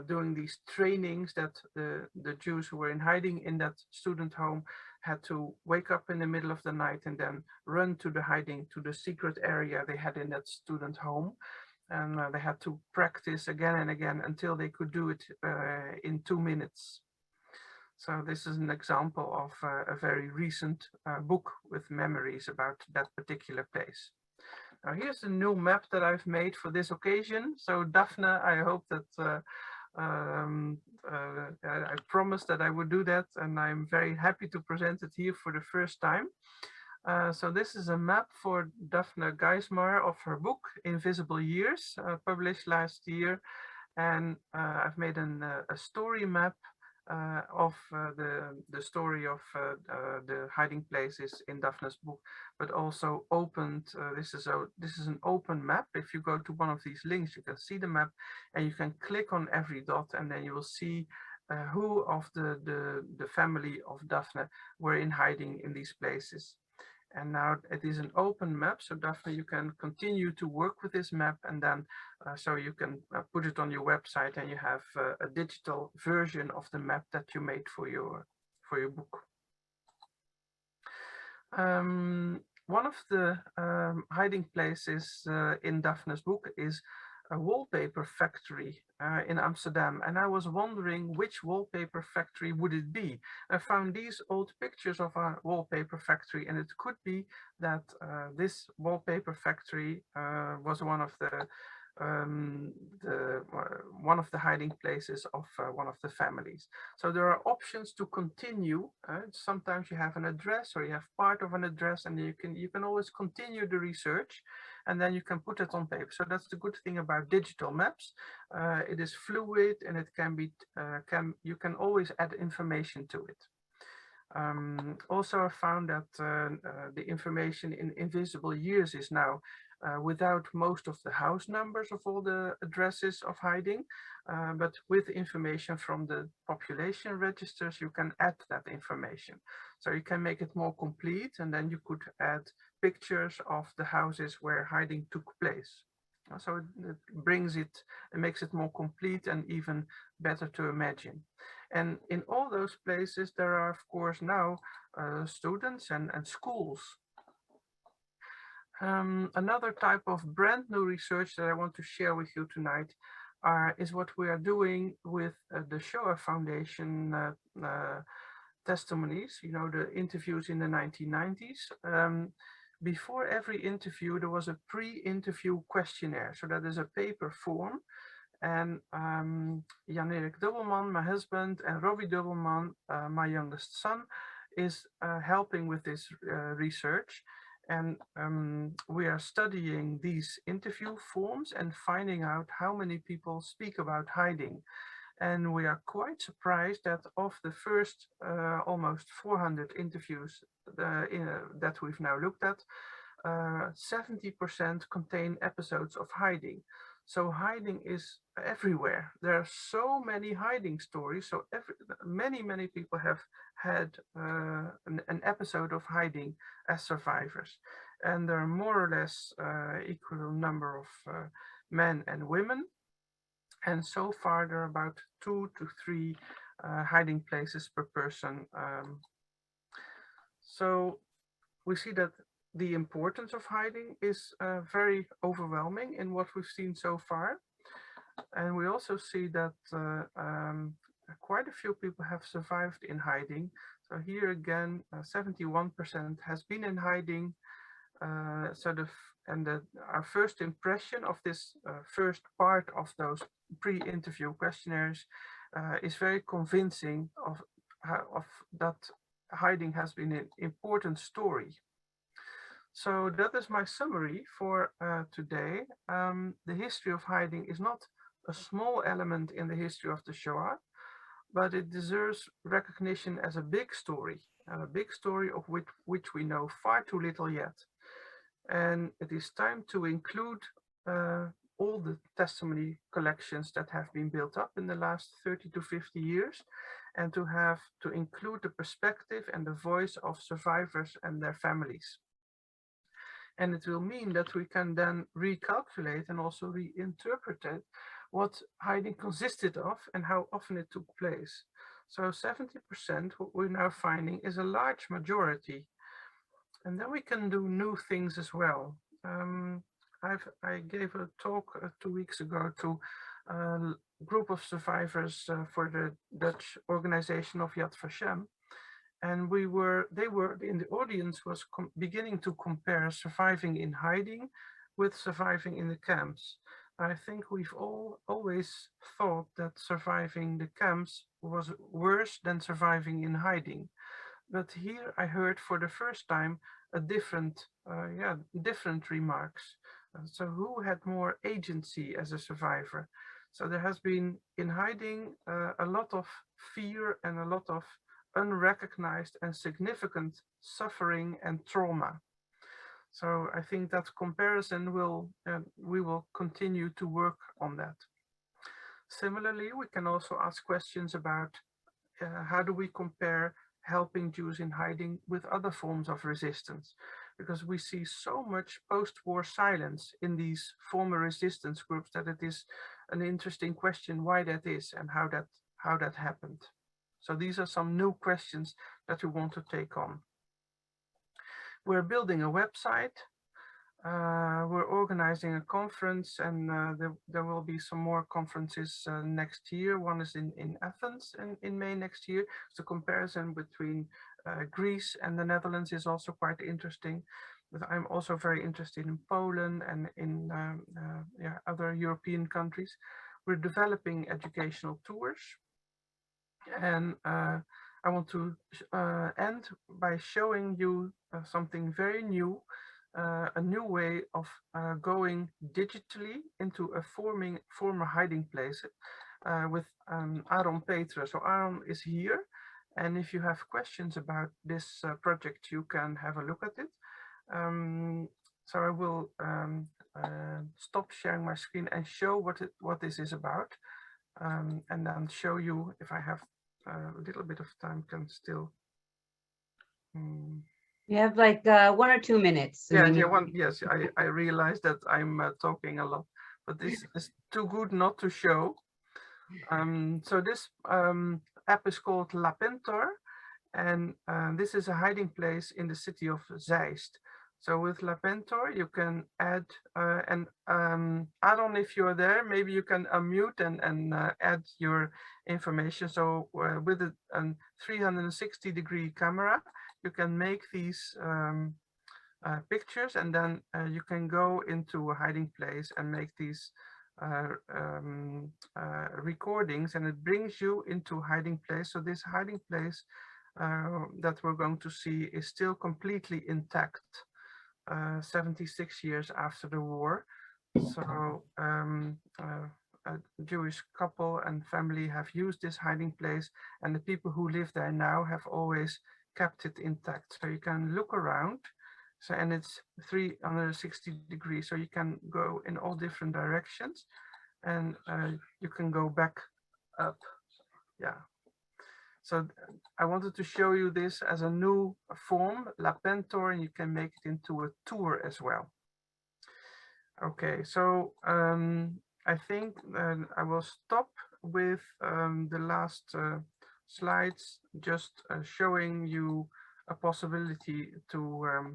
doing these trainings that the Jews who were in hiding in that student home had to wake up in the middle of the night and then run to the secret area they had in that student home. And they had to practice again and again until they could do it in 2 minutes. So this is an example of a very recent book with memories about that particular place. Now here's a new map that I've made for this occasion. So Daphne, I hope that I promised that I would do that, and I'm very happy to present it here for the first time. So this is a map for Daphne Geismar of her book Invisible Years, published last year. And I've made a story map of the story of the hiding places in Daphne's book, but also opened. This is an open map. If you go to one of these links, you can see the map, and you can click on every dot, and then you will see who of the family of Daphne were in hiding in these places. And now it is an open map, so Daphne, you can continue to work with this map, and then so you can put it on your website, and you have a digital version of the map that you made for your book. One of the hiding places in Daphne's book is a wallpaper factory in Amsterdam, and I was wondering which wallpaper factory would it be. I found these old pictures of a wallpaper factory, and it could be that this wallpaper factory was one of the hiding places of one of the families. So there are options to continue. Sometimes you have an address, or you have part of an address, and you can always continue the research, and then you can put it on paper. So that's the good thing about digital maps. It is fluid, and it can be you can always add information to it. Also, I found that the information in Invisible Years is now without most of the house numbers of all the addresses of hiding, but with information from the population registers, you can add that information. So you can make it more complete, and then you could add pictures of the houses where hiding took place. So it brings it and makes it more complete and even better to imagine. And in all those places, there are, of course, now students and schools. Another type of brand new research that I want to share with you tonight is what we are doing with the Shoah Foundation testimonies, you know, the interviews in the 1990s. Before every interview, there was a pre-interview questionnaire. So that is a paper form. And Jan-Erik Dubbelman, my husband, and Robbie Dubbelman, my youngest son, is helping with this research. And we are studying these interview forms and finding out how many people speak about hiding. And we are quite surprised that of the first almost 400 interviews that we've now looked at, 70% contain episodes of hiding. So hiding is everywhere. There are so many hiding stories. So many people have had an episode of hiding as survivors. And there are more or less equal number of men and women. And so far, there are about 2 to 3 hiding places per person. So we see that the importance of hiding is very overwhelming in what we've seen so far. And we also see that quite a few people have survived in hiding. So here again, 71% has been in hiding. Our first impression of this first part of those pre-interview questionnaires is very convincing of that hiding has been an important story. So that is my summary for today. The history of hiding is not a small element in the history of the Shoah, but it deserves recognition as a big story of which we know far too little yet. And it is time to include all the testimony collections that have been built up in the last 30 to 50 years, and to include the perspective and the voice of survivors and their families. And it will mean that we can then recalculate and also reinterpret what hiding consisted of and how often it took place. So 70%, what we're now finding, is a large majority. And then we can do new things as well. I gave a talk 2 weeks ago to a group of survivors for the Dutch organization of Yad Vashem. And they were in the audience was beginning to compare surviving in hiding with surviving in the camps. I think we've always thought that surviving the camps was worse than surviving in hiding. But here I heard for the first time a different remarks. So who had more agency as a survivor? So there has been in hiding a lot of fear and a lot of unrecognized and significant suffering and trauma. So I think that comparison we will continue to work on that. Similarly, we can also ask questions about how do we compare helping Jews in hiding with other forms of resistance, because we see so much post-war silence in these former resistance groups that it is an interesting question why that is and how that happened. So these are some new questions that we want to take on. We're building a website. We're organizing a conference, and there will be some more conferences next year. One is in Athens in May next year. The comparison between Greece and the Netherlands is also quite interesting. But I'm also very interested in Poland and in other European countries. We're developing educational tours. And I want to end by showing you something very new. A new way of going digitally into a former hiding place with Aaron Petre. So Aaron is here, and if you have questions about this project, you can have a look at it. So I will stop sharing my screen and show what this is about, and then show you, if I have a little bit of time, can still. You have like 1 or 2 minutes. So Yes, I realize that I'm talking a lot, but this is too good not to show. So this app is called Lapentor, and this is a hiding place in the city of Zeist. So with Lapentor, you can add an add-on if you're there. Maybe you can unmute and add your information. So with a 360-degree camera, you can make these pictures, and then you can go into a hiding place and make these recordings, and it brings you into hiding place. So this hiding place that we're going to see is still completely intact 76 years after the war. So a Jewish couple and family have used this hiding place, and the people who live there now have always kept it intact. So you can look around. So, and it's 360 degrees, so you can go in all different directions, and you can go back up. Yeah. So I wanted to show you this as a new form, Lapentor, and you can make it into a tour as well. Okay, so I think I will stop with the last slides, just showing you a possibility to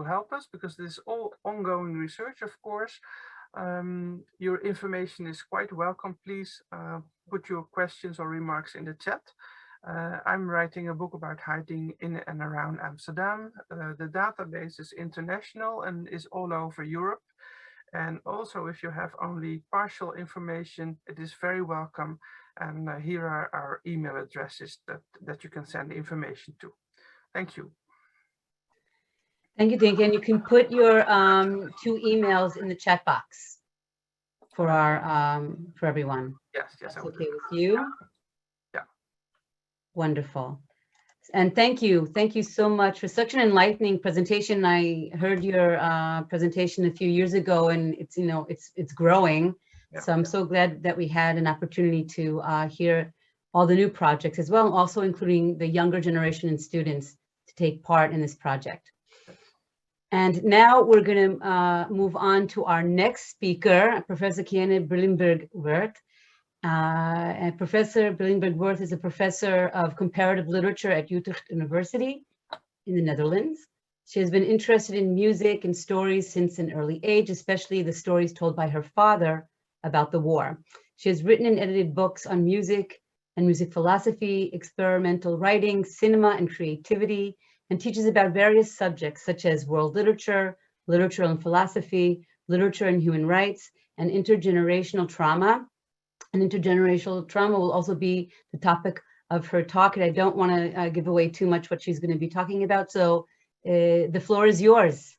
help us, because this is all ongoing research, of course. Your information is quite welcome. Please put your questions or remarks in the chat. I'm writing a book about hiding in and around Amsterdam. The database is international and is all over Europe. And also, if you have only partial information, it is very welcome. And here are our email addresses that you can send information to. Thank you. Thank you, Dienke. And you can put your 2 emails in the chat box for our for everyone. Yes, That's okay with you? Yeah. Wonderful. And thank you so much for such an enlightening presentation. I heard your presentation a few years ago, and it's it's growing. Yeah. So I'm so glad that we had an opportunity to hear all the new projects as well, also including the younger generation and students to take part in this project. And now we're going to move on to our next speaker, Professor Kiene Brillenburg Wurth. And Professor Brillenburg Wurth is a professor of comparative literature at Utrecht University in the Netherlands. She has been interested in music and stories since an early age, especially the stories told by her father about the war. She has written and edited books on music and music philosophy, experimental writing, cinema and creativity, and teaches about various subjects such as world literature, literature and philosophy, literature and human rights, and intergenerational trauma. And intergenerational trauma will also be the topic of her talk, and I don't want to give away too much what she's going to be talking about, so the floor is yours.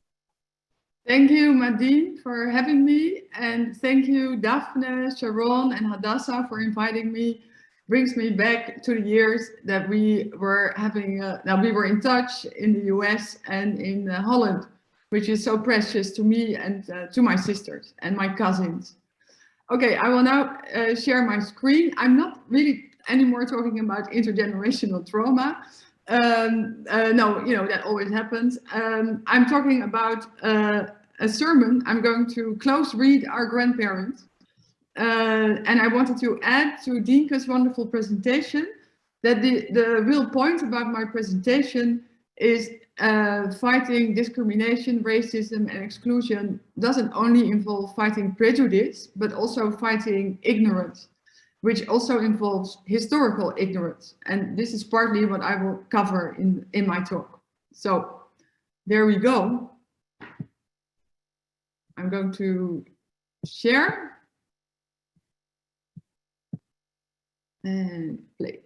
Thank you, Madine, for having me, and thank you, Daphne, Sharon, and Hadassah for inviting me. Brings me back to the years that we were having, we were in touch in the US and in Holland, which is so precious to me and to my sisters and my cousins. Okay, I will now share my screen. I'm not really anymore talking about intergenerational trauma. No, that always happens. I'm talking about a sermon. I'm going to close read our grandparents. And I wanted to add to Dienke's wonderful presentation that the real point about my presentation is fighting discrimination, racism, and exclusion doesn't only involve fighting prejudice, but also fighting ignorance, which also involves historical ignorance. And this is partly what I will cover in my talk. So there we go. I'm going to share. And play.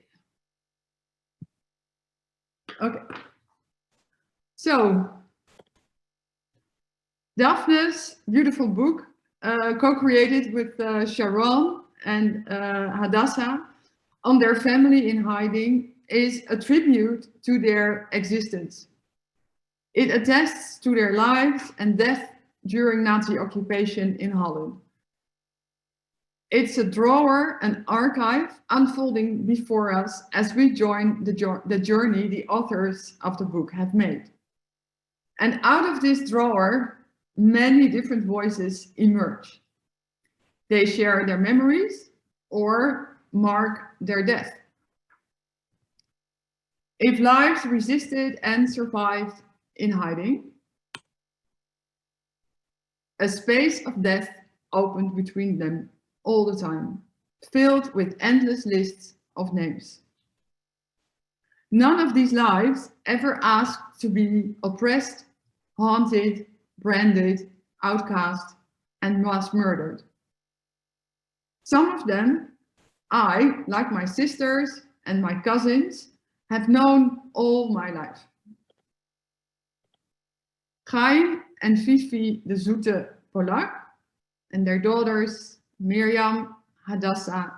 Okay. So, Daphne's beautiful book, co-created with Sharon and Hadassah on their family in hiding, is a tribute to their existence. It attests to their lives and death during Nazi occupation in Holland. It's a drawer, an archive unfolding before us as we join the journey the authors of the book have made. And out of this drawer, many different voices emerge. They share their memories or mark their death. If lives resisted and survived in hiding, a space of death opened between them all the time, filled with endless lists of names. None of these lives ever asked to be oppressed, haunted, branded, outcast, and mass murdered. Some of them, I, like my sisters and my cousins, have known all my life. Chaim and Fifi de Zoete Polak and their daughters Miriam, Hadassah,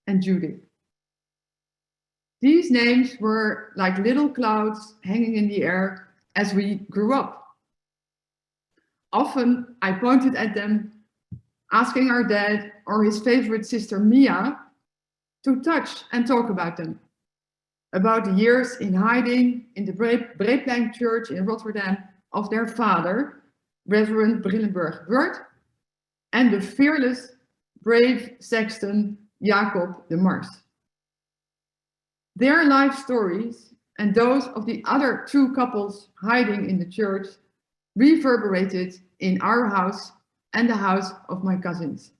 and Judith. These names were like little clouds hanging in the air as we grew up. Often I pointed at them, asking our dad or his favorite sister Mia to touch and talk about them. About the years in hiding in the Breeplein Church in Rotterdam of their father, Reverend Brillenburg Wurth, and the fearless, brave sexton Jacob de Mars. Their life stories and those of the other two couples hiding in the church reverberated in our house and the house of my cousins.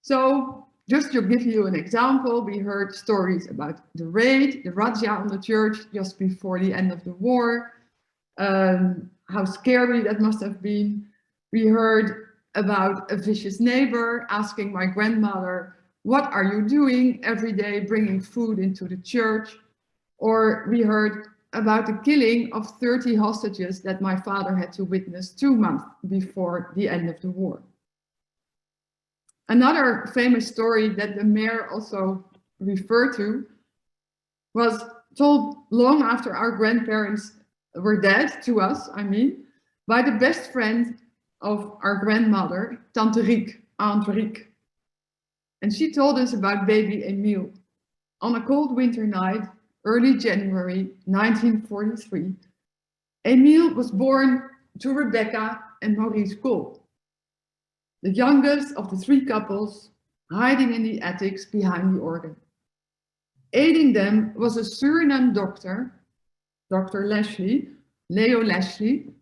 So, just to give you an example, we heard stories about the raid, the razzia on the church just before the end of the war, how scary that must have been. We heard about a vicious neighbor asking my grandmother, "What are you doing every day bringing food into the church?" Or we heard about the killing of 30 hostages that my father had to witness 2 months before the end of the war. Another famous story that the mayor also referred to was told long after our grandparents were dead, to us, I mean, by the best friend of our grandmother, Tante Riek, Aunt Riek. And she told us about baby Emile. On a cold winter night, early January 1943, Emile was born to Rebecca and Maurice Kool, the youngest of the 3 couples hiding in the attics behind the organ. Aiding them was a Suriname doctor, Dr. Leo Leslie,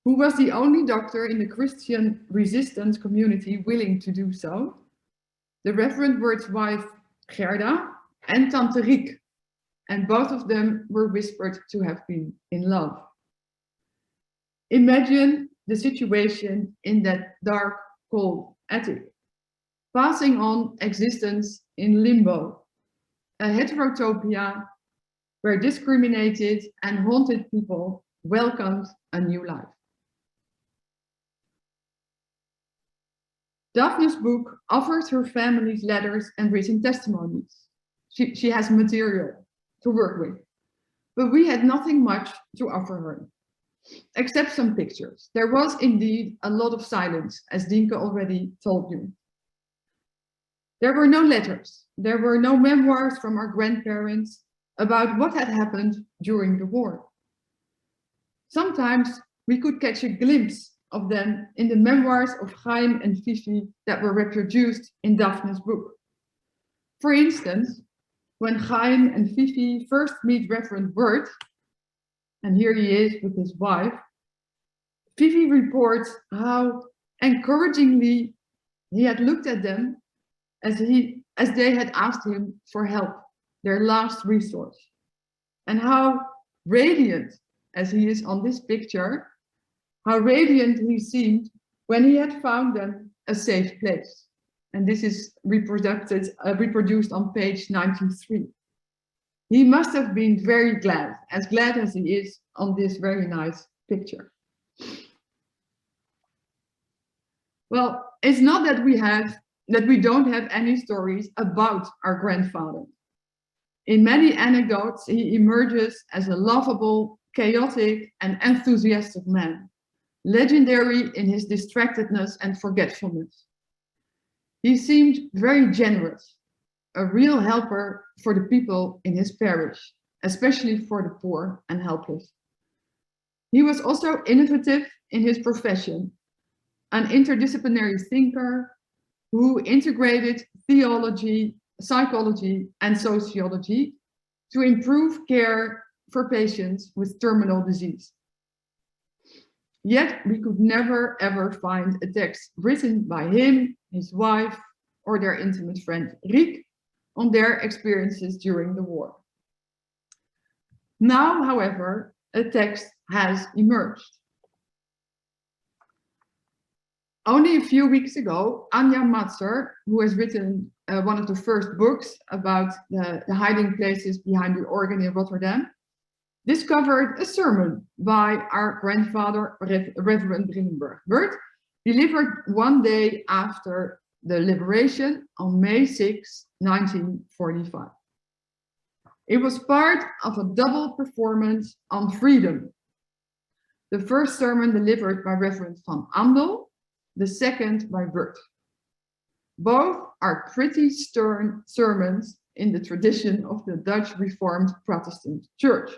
who was the only doctor in the Christian resistance community willing to do so, the Reverend Wurth's wife Gerda, and Tante Riek, and both of them were whispered to have been in love. Imagine the situation in that dark, cold attic, passing on existence in limbo, a heterotopia where discriminated and haunted people welcomed a new life. Daphne's book offers her family's letters and written testimonies. She has material to work with, but we had nothing much to offer her, except some pictures. There was indeed a lot of silence, as Dienke already told you. There were no letters, there were no memoirs from our grandparents about what had happened during the war. Sometimes we could catch a glimpse of them in the memoirs of Chaim and Fifi that were reproduced in Daphne's book. For instance, when Chaim and Fifi first meet Reverend Wurth, and here he is with his wife, Fifi reports how encouragingly he had looked at them as they had asked him for help, their last resource, and how radiant, as he is on this picture, how radiant he seemed when he had found them a safe place. And this is reproduced on page 93. He must have been very glad as he is on this very nice picture. Well, it's not that we don't have any stories about our grandfather. In many anecdotes, he emerges as a lovable, chaotic, and enthusiastic man, legendary in his distractedness and forgetfulness. He seemed very generous, a real helper for the people in his parish, especially for the poor and helpless. He was also innovative in his profession, an interdisciplinary thinker who integrated theology, psychology, and sociology to improve care for patients with terminal disease. Yet we could never ever find a text written by him, his wife, or their intimate friend Riek on their experiences during the war. Now, however, a text has emerged. Only a few weeks ago, Anja Matser, who has written one of the first books about the hiding places behind the organ in Rotterdam, discovered a sermon by our grandfather, Reverend Brillenburg Wurth, delivered one day after the liberation on May 6, 1945. It was part of a double performance on freedom. The first sermon delivered by Reverend van Andel, the second by Wurth. Both are pretty stern sermons in the tradition of the Dutch Reformed Protestant Church.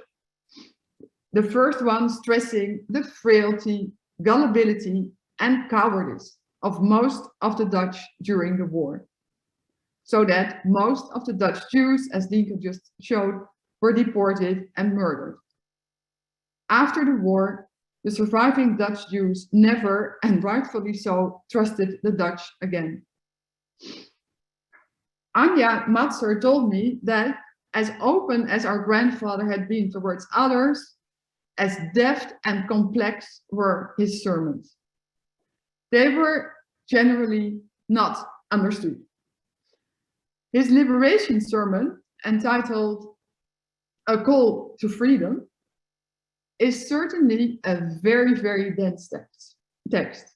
The first one stressing the frailty, gullibility, and cowardice of most of the Dutch during the war, so that most of the Dutch Jews, as Dienke just showed, were deported and murdered. After the war, the surviving Dutch Jews never, and rightfully so, trusted the Dutch again. Anja Matser told me that as open as our grandfather had been towards others, as deft and complex were his sermons. They were generally not understood. His liberation sermon, entitled A Call to Freedom, is certainly a very, very dense text.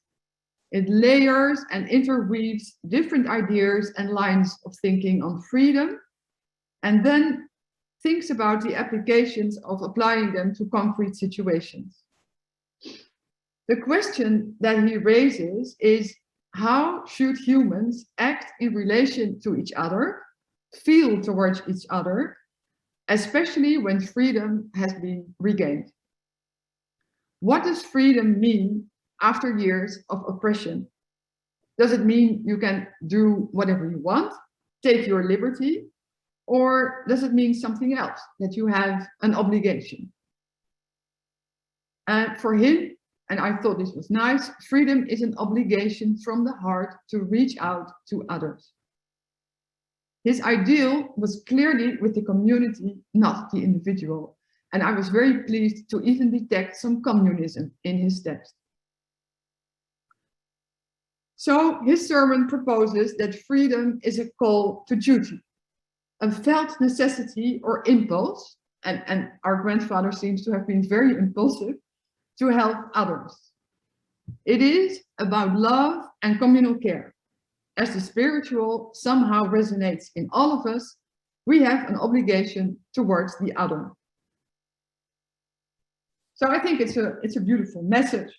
It layers and interweaves different ideas and lines of thinking on freedom, and then thinks about the applications of applying them to concrete situations. The question that he raises is, how should humans act in relation to each other, feel towards each other, especially when freedom has been regained? What does freedom mean after years of oppression? Does it mean you can do whatever you want, take your liberty, or does it mean something else, that you have an obligation? For him, and I thought this was nice, freedom is an obligation from the heart to reach out to others. His ideal was clearly with the community, not the individual. And I was very pleased to even detect some communism in his text. So his sermon proposes that freedom is a call to duty, a felt necessity or impulse, and our grandfather seems to have been very impulsive, to help others. It is about love and communal care. As the spiritual somehow resonates in all of us, we have an obligation towards the other. So I think it's a beautiful message.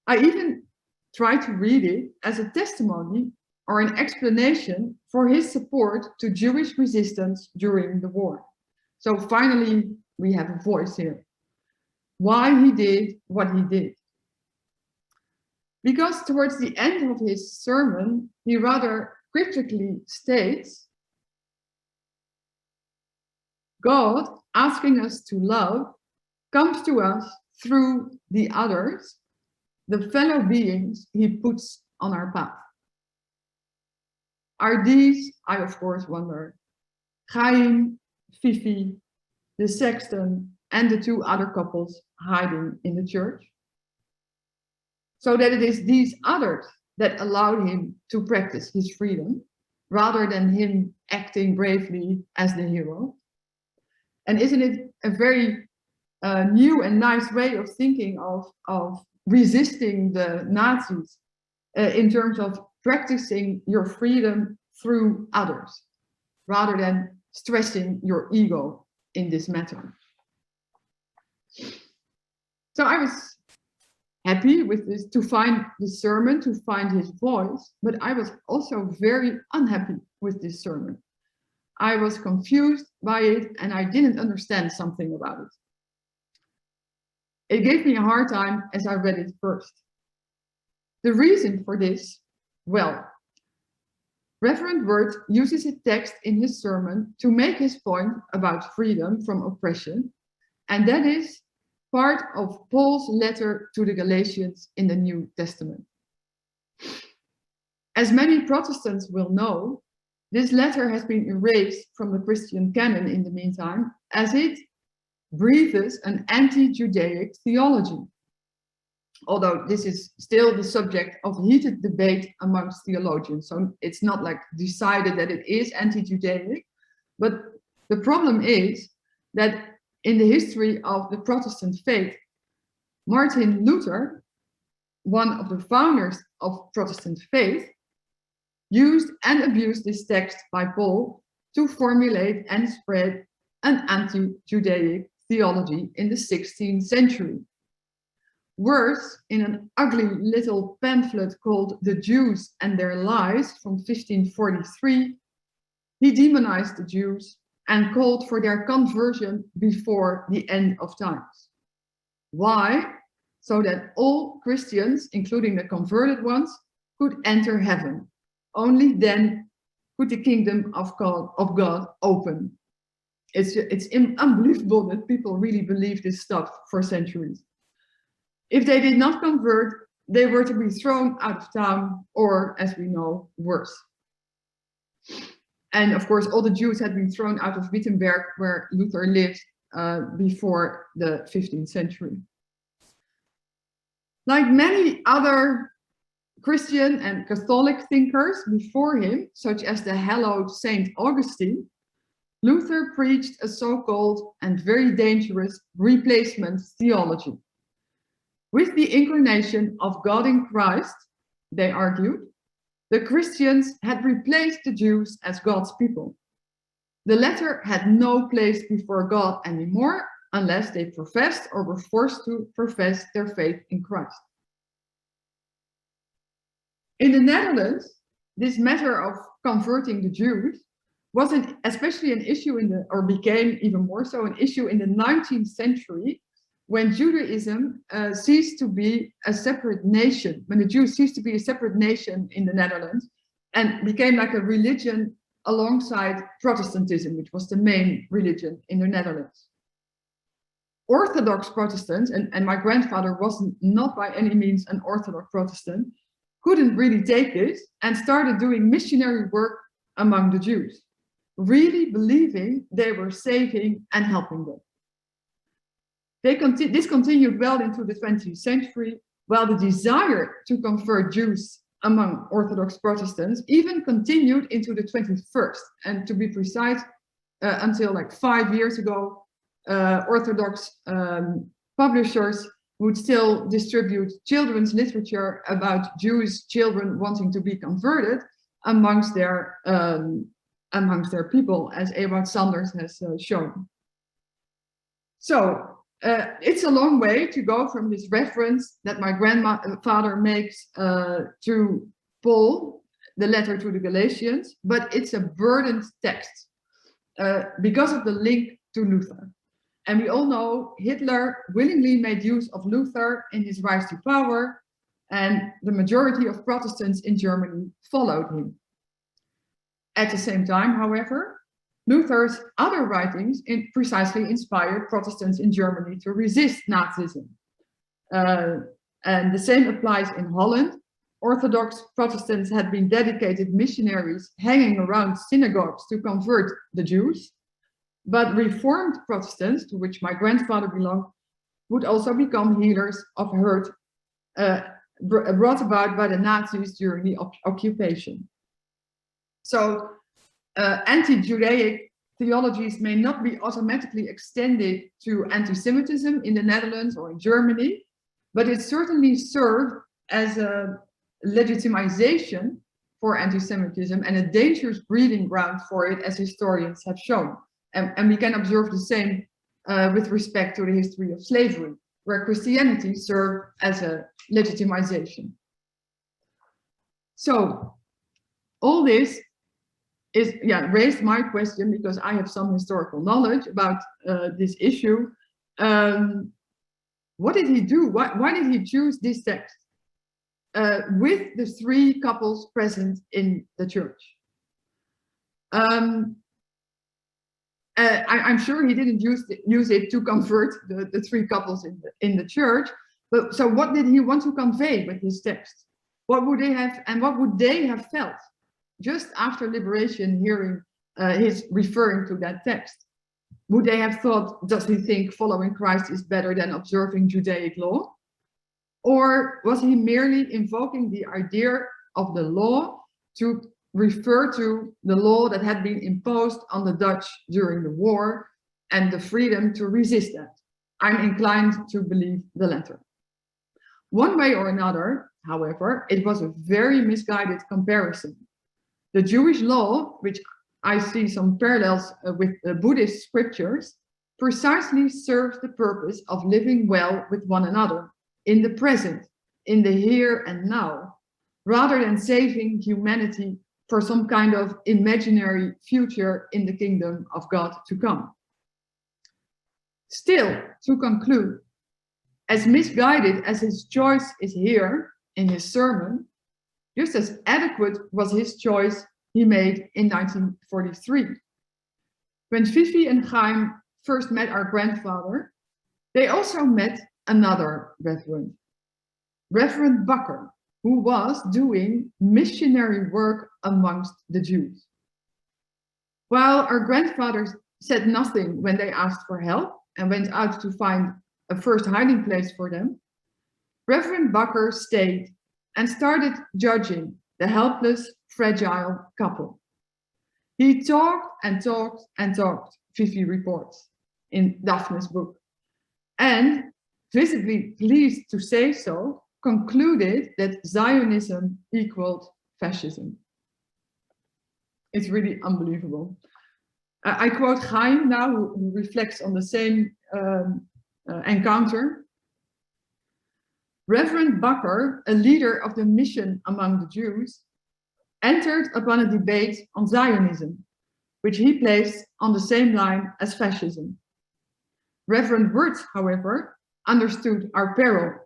I even try to read it as a testimony or an explanation for his support to Jewish resistance during the war. So finally, we have a voice here. Why he did what he did. Because towards the end of his sermon, he rather cryptically states, God asking us to love comes to us through the others, the fellow beings he puts on our path. Are these, I of course wonder, Chaim, Fifi, the sexton, and the two other couples hiding in the church? So that it is these others that allowed him to practice his freedom, rather than him acting bravely as the hero. And isn't it a very new and nice way of thinking of resisting the Nazis in terms of practicing your freedom through others, rather than stressing your ego in this matter. So I was happy with this, to find this sermon, to find his voice, but I was also very unhappy with this sermon. I was confused by it and I didn't understand something about it. It gave me a hard time as I read it first. The reason for this, well, Reverend Wurth uses a text in his sermon to make his point about freedom from oppression, and that is part of Paul's letter to the Galatians in the New Testament. As many Protestants will know, this letter has been erased from the Christian canon in the meantime, as it breathes an anti-Judaic theology. Although this is still the subject of heated debate amongst theologians, so it's not like decided that it is anti-Judaic, but the problem is that in the history of the Protestant faith, Martin Luther, one of the founders of Protestant faith, used and abused this text by Paul to formulate and spread an anti-Judaic theology in the 16th century. Worse, in an ugly little pamphlet called The Jews and Their Lies from 1543, he demonized the Jews and called for their conversion before the end of times. Why? So that all Christians, including the converted ones, could enter heaven. Only then could the kingdom of God open. It's unbelievable that people really believe this stuff for centuries. If they did not convert, they were to be thrown out of town, or, as we know, worse. And of course, all the Jews had been thrown out of Wittenberg, where Luther lived before the 15th century. Like many other Christian and Catholic thinkers before him, such as the hallowed Saint Augustine, Luther preached a so-called and very dangerous replacement theology. With the incarnation of God in Christ, they argued, the Christians had replaced the Jews as God's people. The latter had no place before God anymore unless they professed or were forced to profess their faith in Christ. In the Netherlands, this matter of converting the Jews was especially an issue became even more so an issue in the 19th century, when Judaism ceased to be a separate nation, when the Jews ceased to be a separate nation in the Netherlands and became like a religion alongside Protestantism, which was the main religion in the Netherlands. Orthodox Protestants, and my grandfather was not by any means an Orthodox Protestant, couldn't really take this and started doing missionary work among the Jews, really believing they were saving and helping them. This continued well into the 20th century, while the desire to convert Jews among Orthodox Protestants even continued into the 21st. And to be precise, until like 5 years ago, Orthodox publishers would still distribute children's literature about Jewish children wanting to be converted amongst their people, as Ewart Sanders has shown. So it's a long way to go from this reference that my grandfather makes to Paul, the letter to the Galatians, but it's a burdened text because of the link to Luther. And we all know Hitler willingly made use of Luther in his rise to power, and the majority of Protestants in Germany followed him. At the same time, however, Luther's other writings precisely inspired Protestants in Germany to resist Nazism. And the same applies in Holland. Orthodox Protestants had been dedicated missionaries hanging around synagogues to convert the Jews. But Reformed Protestants, to which my grandfather belonged, would also become healers of hurt brought about by the Nazis during the occupation. So anti-Judaic theologies may not be automatically extended to anti-Semitism in the Netherlands or in Germany, but it certainly served as a legitimization for anti-Semitism and a dangerous breeding ground for it, as historians have shown. And we can observe the same with respect to the history of slavery, where Christianity served as a legitimization. So all this is, raised my question, because I have some historical knowledge about this issue. What did he do? Why did he choose this text with the three couples present in the church? I'm sure he didn't use it to convert the three couples in the church. But so what did he want to convey with his text? What would they have, and what would they have felt just after liberation, hearing his referring to that text? Would they have thought, does he think following Christ is better than observing Judaic law? Or was he merely invoking the idea of the law to refer to the law that had been imposed on the Dutch during the war and the freedom to resist that? I'm inclined to believe the latter. One way or another, however, it was a very misguided comparison. The Jewish law, which I see some parallels with the Buddhist scriptures, precisely serves the purpose of living well with one another, in the present, in the here and now, rather than saving humanity for some kind of imaginary future in the kingdom of God to come. Still, to conclude, as misguided as his choice is here in his sermon, just as adequate was his choice he made in 1943. When Fifi and Chaim first met our grandfather, they also met another reverend, Reverend Bakker, who was doing missionary work amongst the Jews. While our grandfathers said nothing when they asked for help and went out to find a first hiding place for them, Reverend Bakker stayed and started judging the helpless, fragile couple. He talked and talked and talked, Fifi reports in Daphne's book, and, visibly pleased to say so, concluded that Zionism equaled fascism. It's really unbelievable. I quote Chaim now, who reflects on the same encounter. Reverend Bakker, a leader of the mission among the Jews, entered upon a debate on Zionism, which he placed on the same line as fascism. Reverend Wurth, however, understood our peril,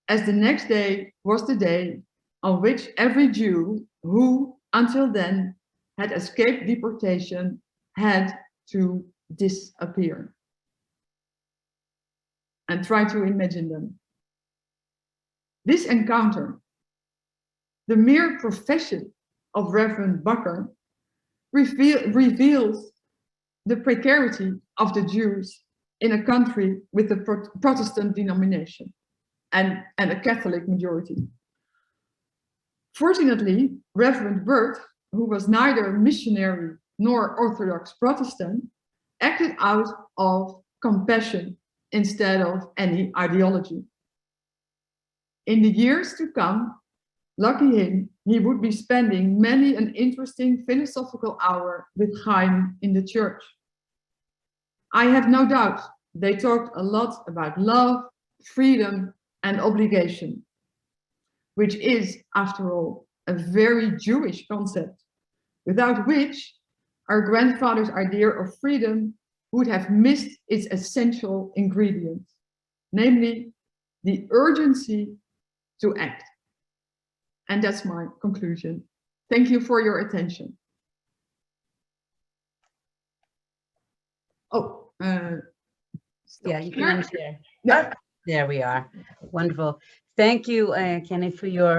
as the next day was the day on which every Jew who, until then, had escaped deportation had to disappear. And try to imagine them. This encounter, the mere profession of Reverend Bakker, reveals the precarity of the Jews in a country with a Protestant denomination and a Catholic majority. Fortunately, Reverend Wurth, who was neither missionary nor Orthodox Protestant, acted out of compassion instead of any ideology. In the years to come, lucky him, he would be spending many an interesting philosophical hour with Chaim in the church. I have no doubt they talked a lot about love, freedom, and obligation, which is, after all, a very Jewish concept, without which our grandfather's idea of freedom would have missed its essential ingredient, namely the urgency to act. And that's my conclusion. Thank you for your attention. Oh, yeah, you can unshare. Yeah. There we are. Wonderful. Thank you, Kiene, for your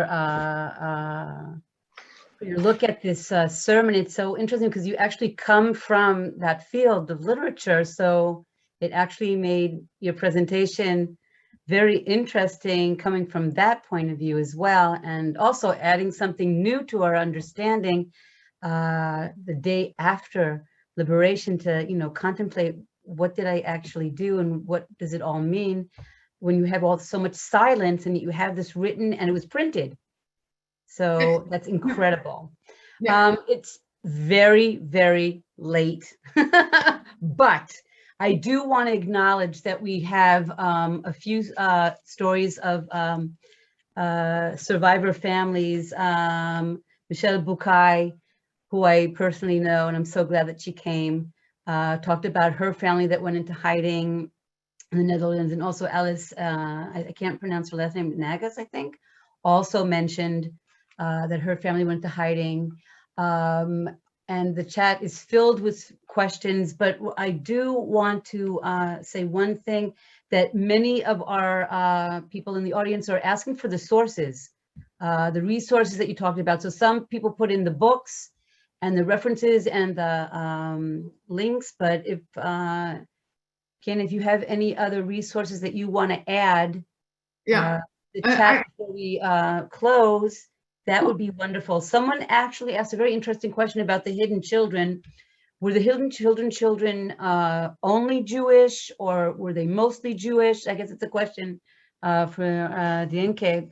look at this sermon. It's so interesting because you actually come from that field of literature, so it actually made your presentation very interesting coming from that point of view as well, and also adding something new to our understanding the day after liberation to, you know, contemplate what did I actually do and what does it all mean when you have so much silence and you have this written and it was printed. So that's incredible. Yeah. It's very, very late, but I do want to acknowledge that we have a few stories of survivor families. Michelle Bukai, who I personally know, and I'm so glad that she came, talked about her family that went into hiding in the Netherlands, and also Alice, I can't pronounce her last name, Nagas, I think, also mentioned that her family went to hiding. And the chat is filled with questions, but I do want to say one thing, that many of our people in the audience are asking for the sources, the resources that you talked about. So some people put in the books and the references and the links, but if, Ken, if you have any other resources that you want to add, the chat before we close, that would be wonderful. Someone actually asked a very interesting question about the hidden children. Were the hidden children only Jewish, or were they mostly Jewish? I guess it's a question for Dienke,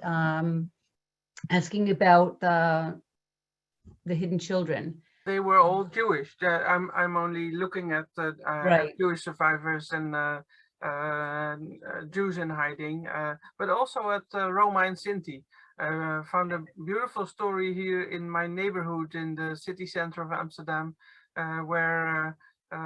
asking about the hidden children. They were all Jewish. I'm only looking at Right. Jewish survivors and Jews in hiding, but also at Roma and Sinti. Found a beautiful story here in my neighborhood in the city center of Amsterdam, where a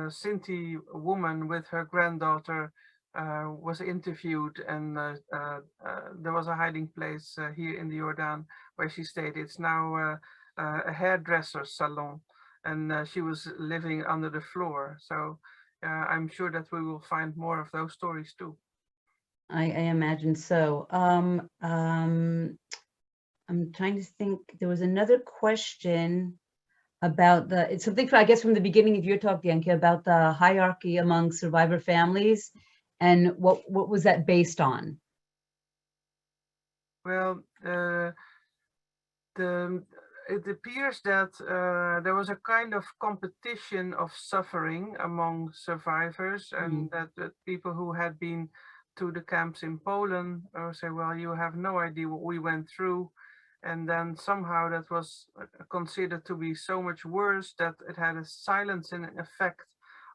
Sinti woman with her granddaughter was interviewed, and there was a hiding place here in the Jordan where she stayed. It's now a hairdresser salon, and she was living under the floor. So I'm sure that we will find more of those stories too. I imagine so. I'm trying to think. There was another question about it's something, I guess, from the beginning of your talk, Dienke, about the hierarchy among survivor families, and what was that based on? Well, it appears that there was a kind of competition of suffering among survivors, and that people who had been to the camps in Poland say, well, you have no idea what we went through. And then somehow that was considered to be so much worse that it had a silencing effect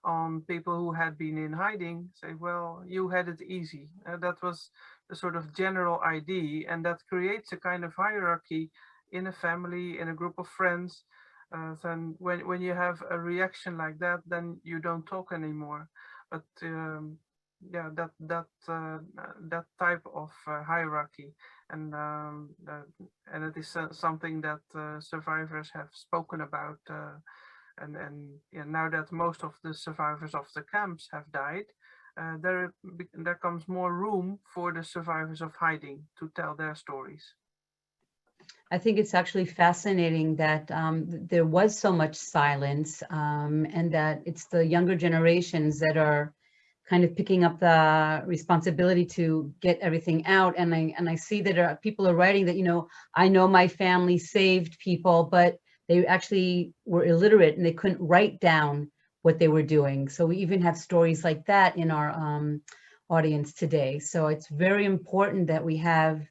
on people who had been in hiding. Say, well, you had it easy. That was the sort of general idea, and that creates a kind of hierarchy in a family, in a group of friends. Then when you have a reaction like that, then you don't talk anymore. But yeah, that type of hierarchy, and it is something that survivors have spoken about, and yeah, now that most of the survivors of the camps have died, there comes more room for the survivors of hiding to tell their stories. I think it's actually fascinating that there was so much silence, and that it's the younger generations that are kind of picking up the responsibility to get everything out. And I see that people are writing that, you know, I know my family saved people, but they actually were illiterate and they couldn't write down what they were doing. So we even have stories like that in our audience today. So it's very important that we have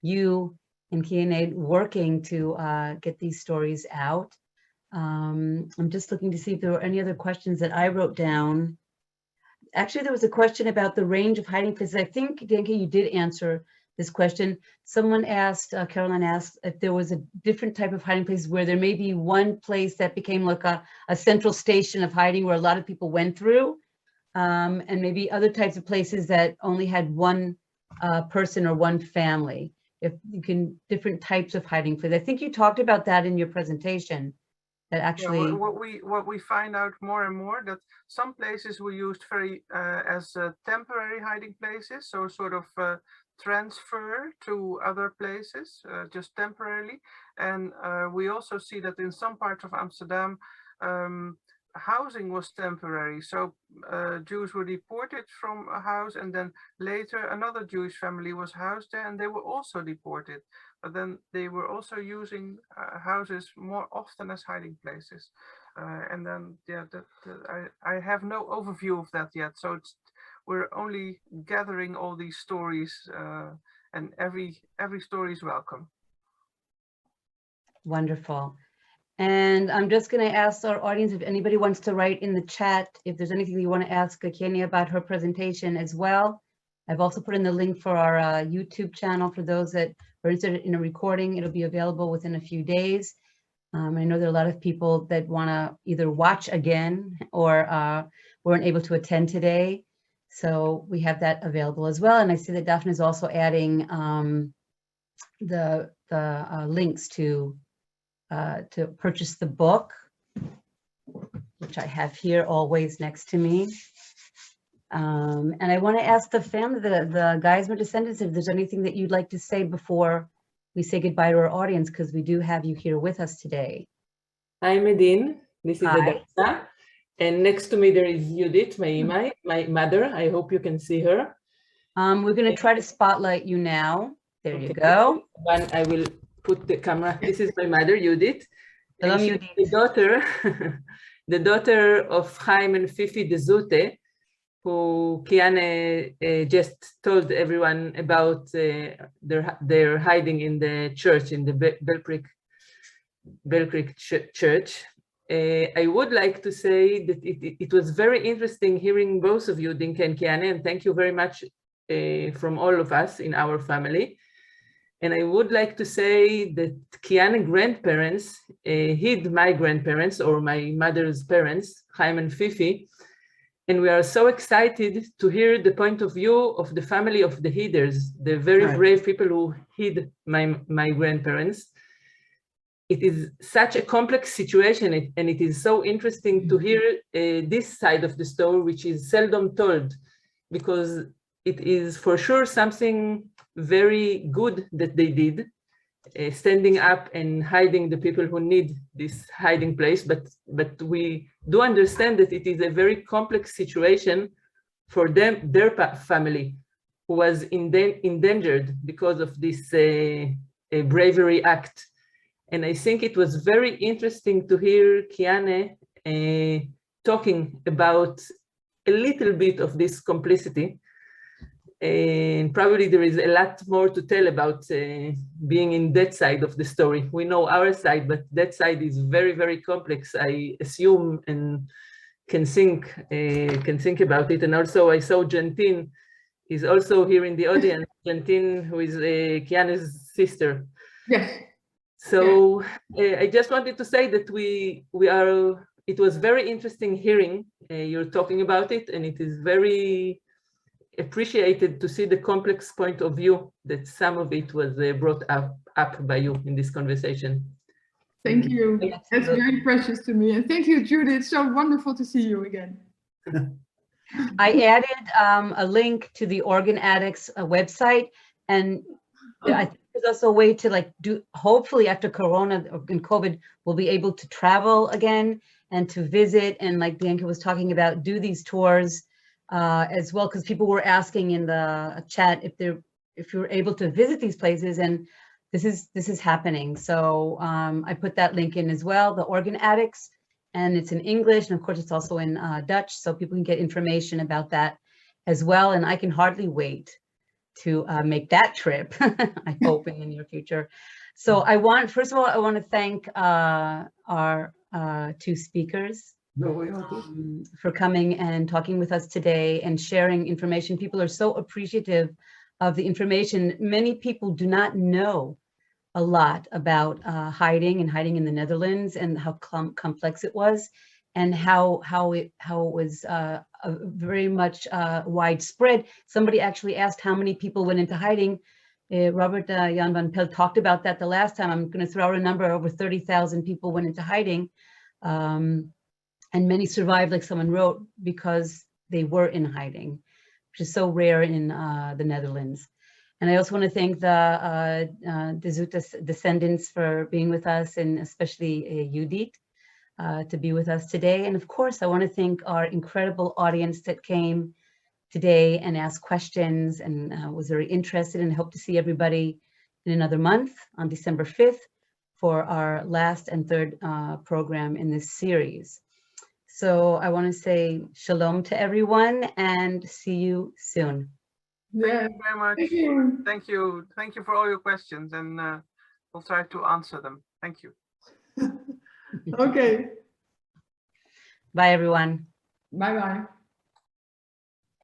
you and Kiene working to get these stories out. I'm just looking to see if there were any other questions that I wrote down. Actually, there was a question about the range of hiding places. I think, Dienke, you did answer this question. Someone asked, Caroline asked, if there was a different type of hiding place where there may be one place that became like a central station of hiding where a lot of people went through, and maybe other types of places that only had one person or one family. If you can, different types of hiding places. I think you talked about that in your presentation. That actually, yeah, what we find out more and more, that some places were used very as temporary hiding places, so sort of transfer to other places just temporarily. And we also see that in some parts of Amsterdam, housing was temporary. So Jews were deported from a house, and then later another Jewish family was housed there, and they were also deported. But then they were also using houses more often as hiding places. And then, yeah, I have no overview of that yet. So we're only gathering all these stories, and every story is welcome. Wonderful. And I'm just going to ask our audience if anybody wants to write in the chat if there's anything you want to ask Kiene about her presentation as well. I've also put in the link for our YouTube channel for those that are interested in a recording. It'll be available within a few days. I know there are a lot of people that want to either watch again or weren't able to attend today. So we have that available as well. And I see that Daphne is also adding the links to purchase the book, which I have here always next to me. And I want to ask the family, the Geismar descendants, if there's anything that you'd like to say before we say goodbye to our audience, because we do have you here with us today. Hi, Medine. This is Hi. Adasa. And next to me there is Judith, my mother. I hope you can see her. We're going to try to spotlight you now. There you go. One, I will put the camera. This is my mother, Judith. Hello, And she's Judith. the daughter of Chaim and Fifi de Zute, who Kiene just told everyone about their hiding in the church, in the Bell Creek Church. I would like to say that it was very interesting hearing both of you, Dienke and Kiene, and thank you very much from all of us in our family. And I would like to say that Kiene grandparents hid my grandparents, or my mother's parents, Chaim and Fifi, and we are so excited to hear the point of view of the family of the hiders, the very brave people who hid my grandparents. It is such a complex situation, and it is so interesting to hear this side of the story, which is seldom told, because it is for sure something very good that they did, standing up and hiding the people who need this hiding place. But we do understand that it is a very complex situation for them, their family, who was endangered because of this bravery act. And I think it was very interesting to hear Kiene talking about a little bit of this complicity. And probably there is a lot more to tell about being in that side of the story. We know our side, but that side is very, very complex, I assume, and can think about it. And also I saw Gentine is also here in the audience, Gentine, who is Kiene's sister. Yes. So I just wanted to say that it was very interesting hearing you're talking about it, and it is very appreciated to see the complex point of view that some of it was brought up by you in this conversation. Thank you. That's very precious to me. And thank you, Judith. It's so wonderful to see you again. I added a link to the Organ Addicts website, and I think there's also a way to hopefully after Corona and COVID, we'll be able to travel again and to visit, and like Dienke was talking about, do these tours as well, because people were asking in the chat if you're able to visit these places, and this is happening. So I put that link in as well, the Organ Addicts, and it's in English, and of course it's also in Dutch, so people can get information about that as well. And I can hardly wait to make that trip, I hope in the near future. So first of all, I want to thank our two speakers for coming and talking with us today and sharing information. People are so appreciative of the information. Many people do not know a lot about hiding in the Netherlands, and how complex it was, and how it was very much widespread. Somebody actually asked how many people went into hiding. Robert Jan van Pelt talked about that the last time. I'm going to throw out a number: over 30,000 people went into hiding, and many survived, like someone wrote, because they were in hiding, which is so rare in the Netherlands. And I also want to thank the Zute descendants for being with us, and especially Judith to be with us today. And of course, I want to thank our incredible audience that came today and asked questions and was very interested, and hope to see everybody in another month on December 5th for our last and third program in this series. So I want to say shalom to everyone and see you soon. Yeah. Thank you very much. Thank you. Thank you. Thank you for all your questions, and we'll try to answer them. Thank you. Okay. Bye, everyone. Bye-bye.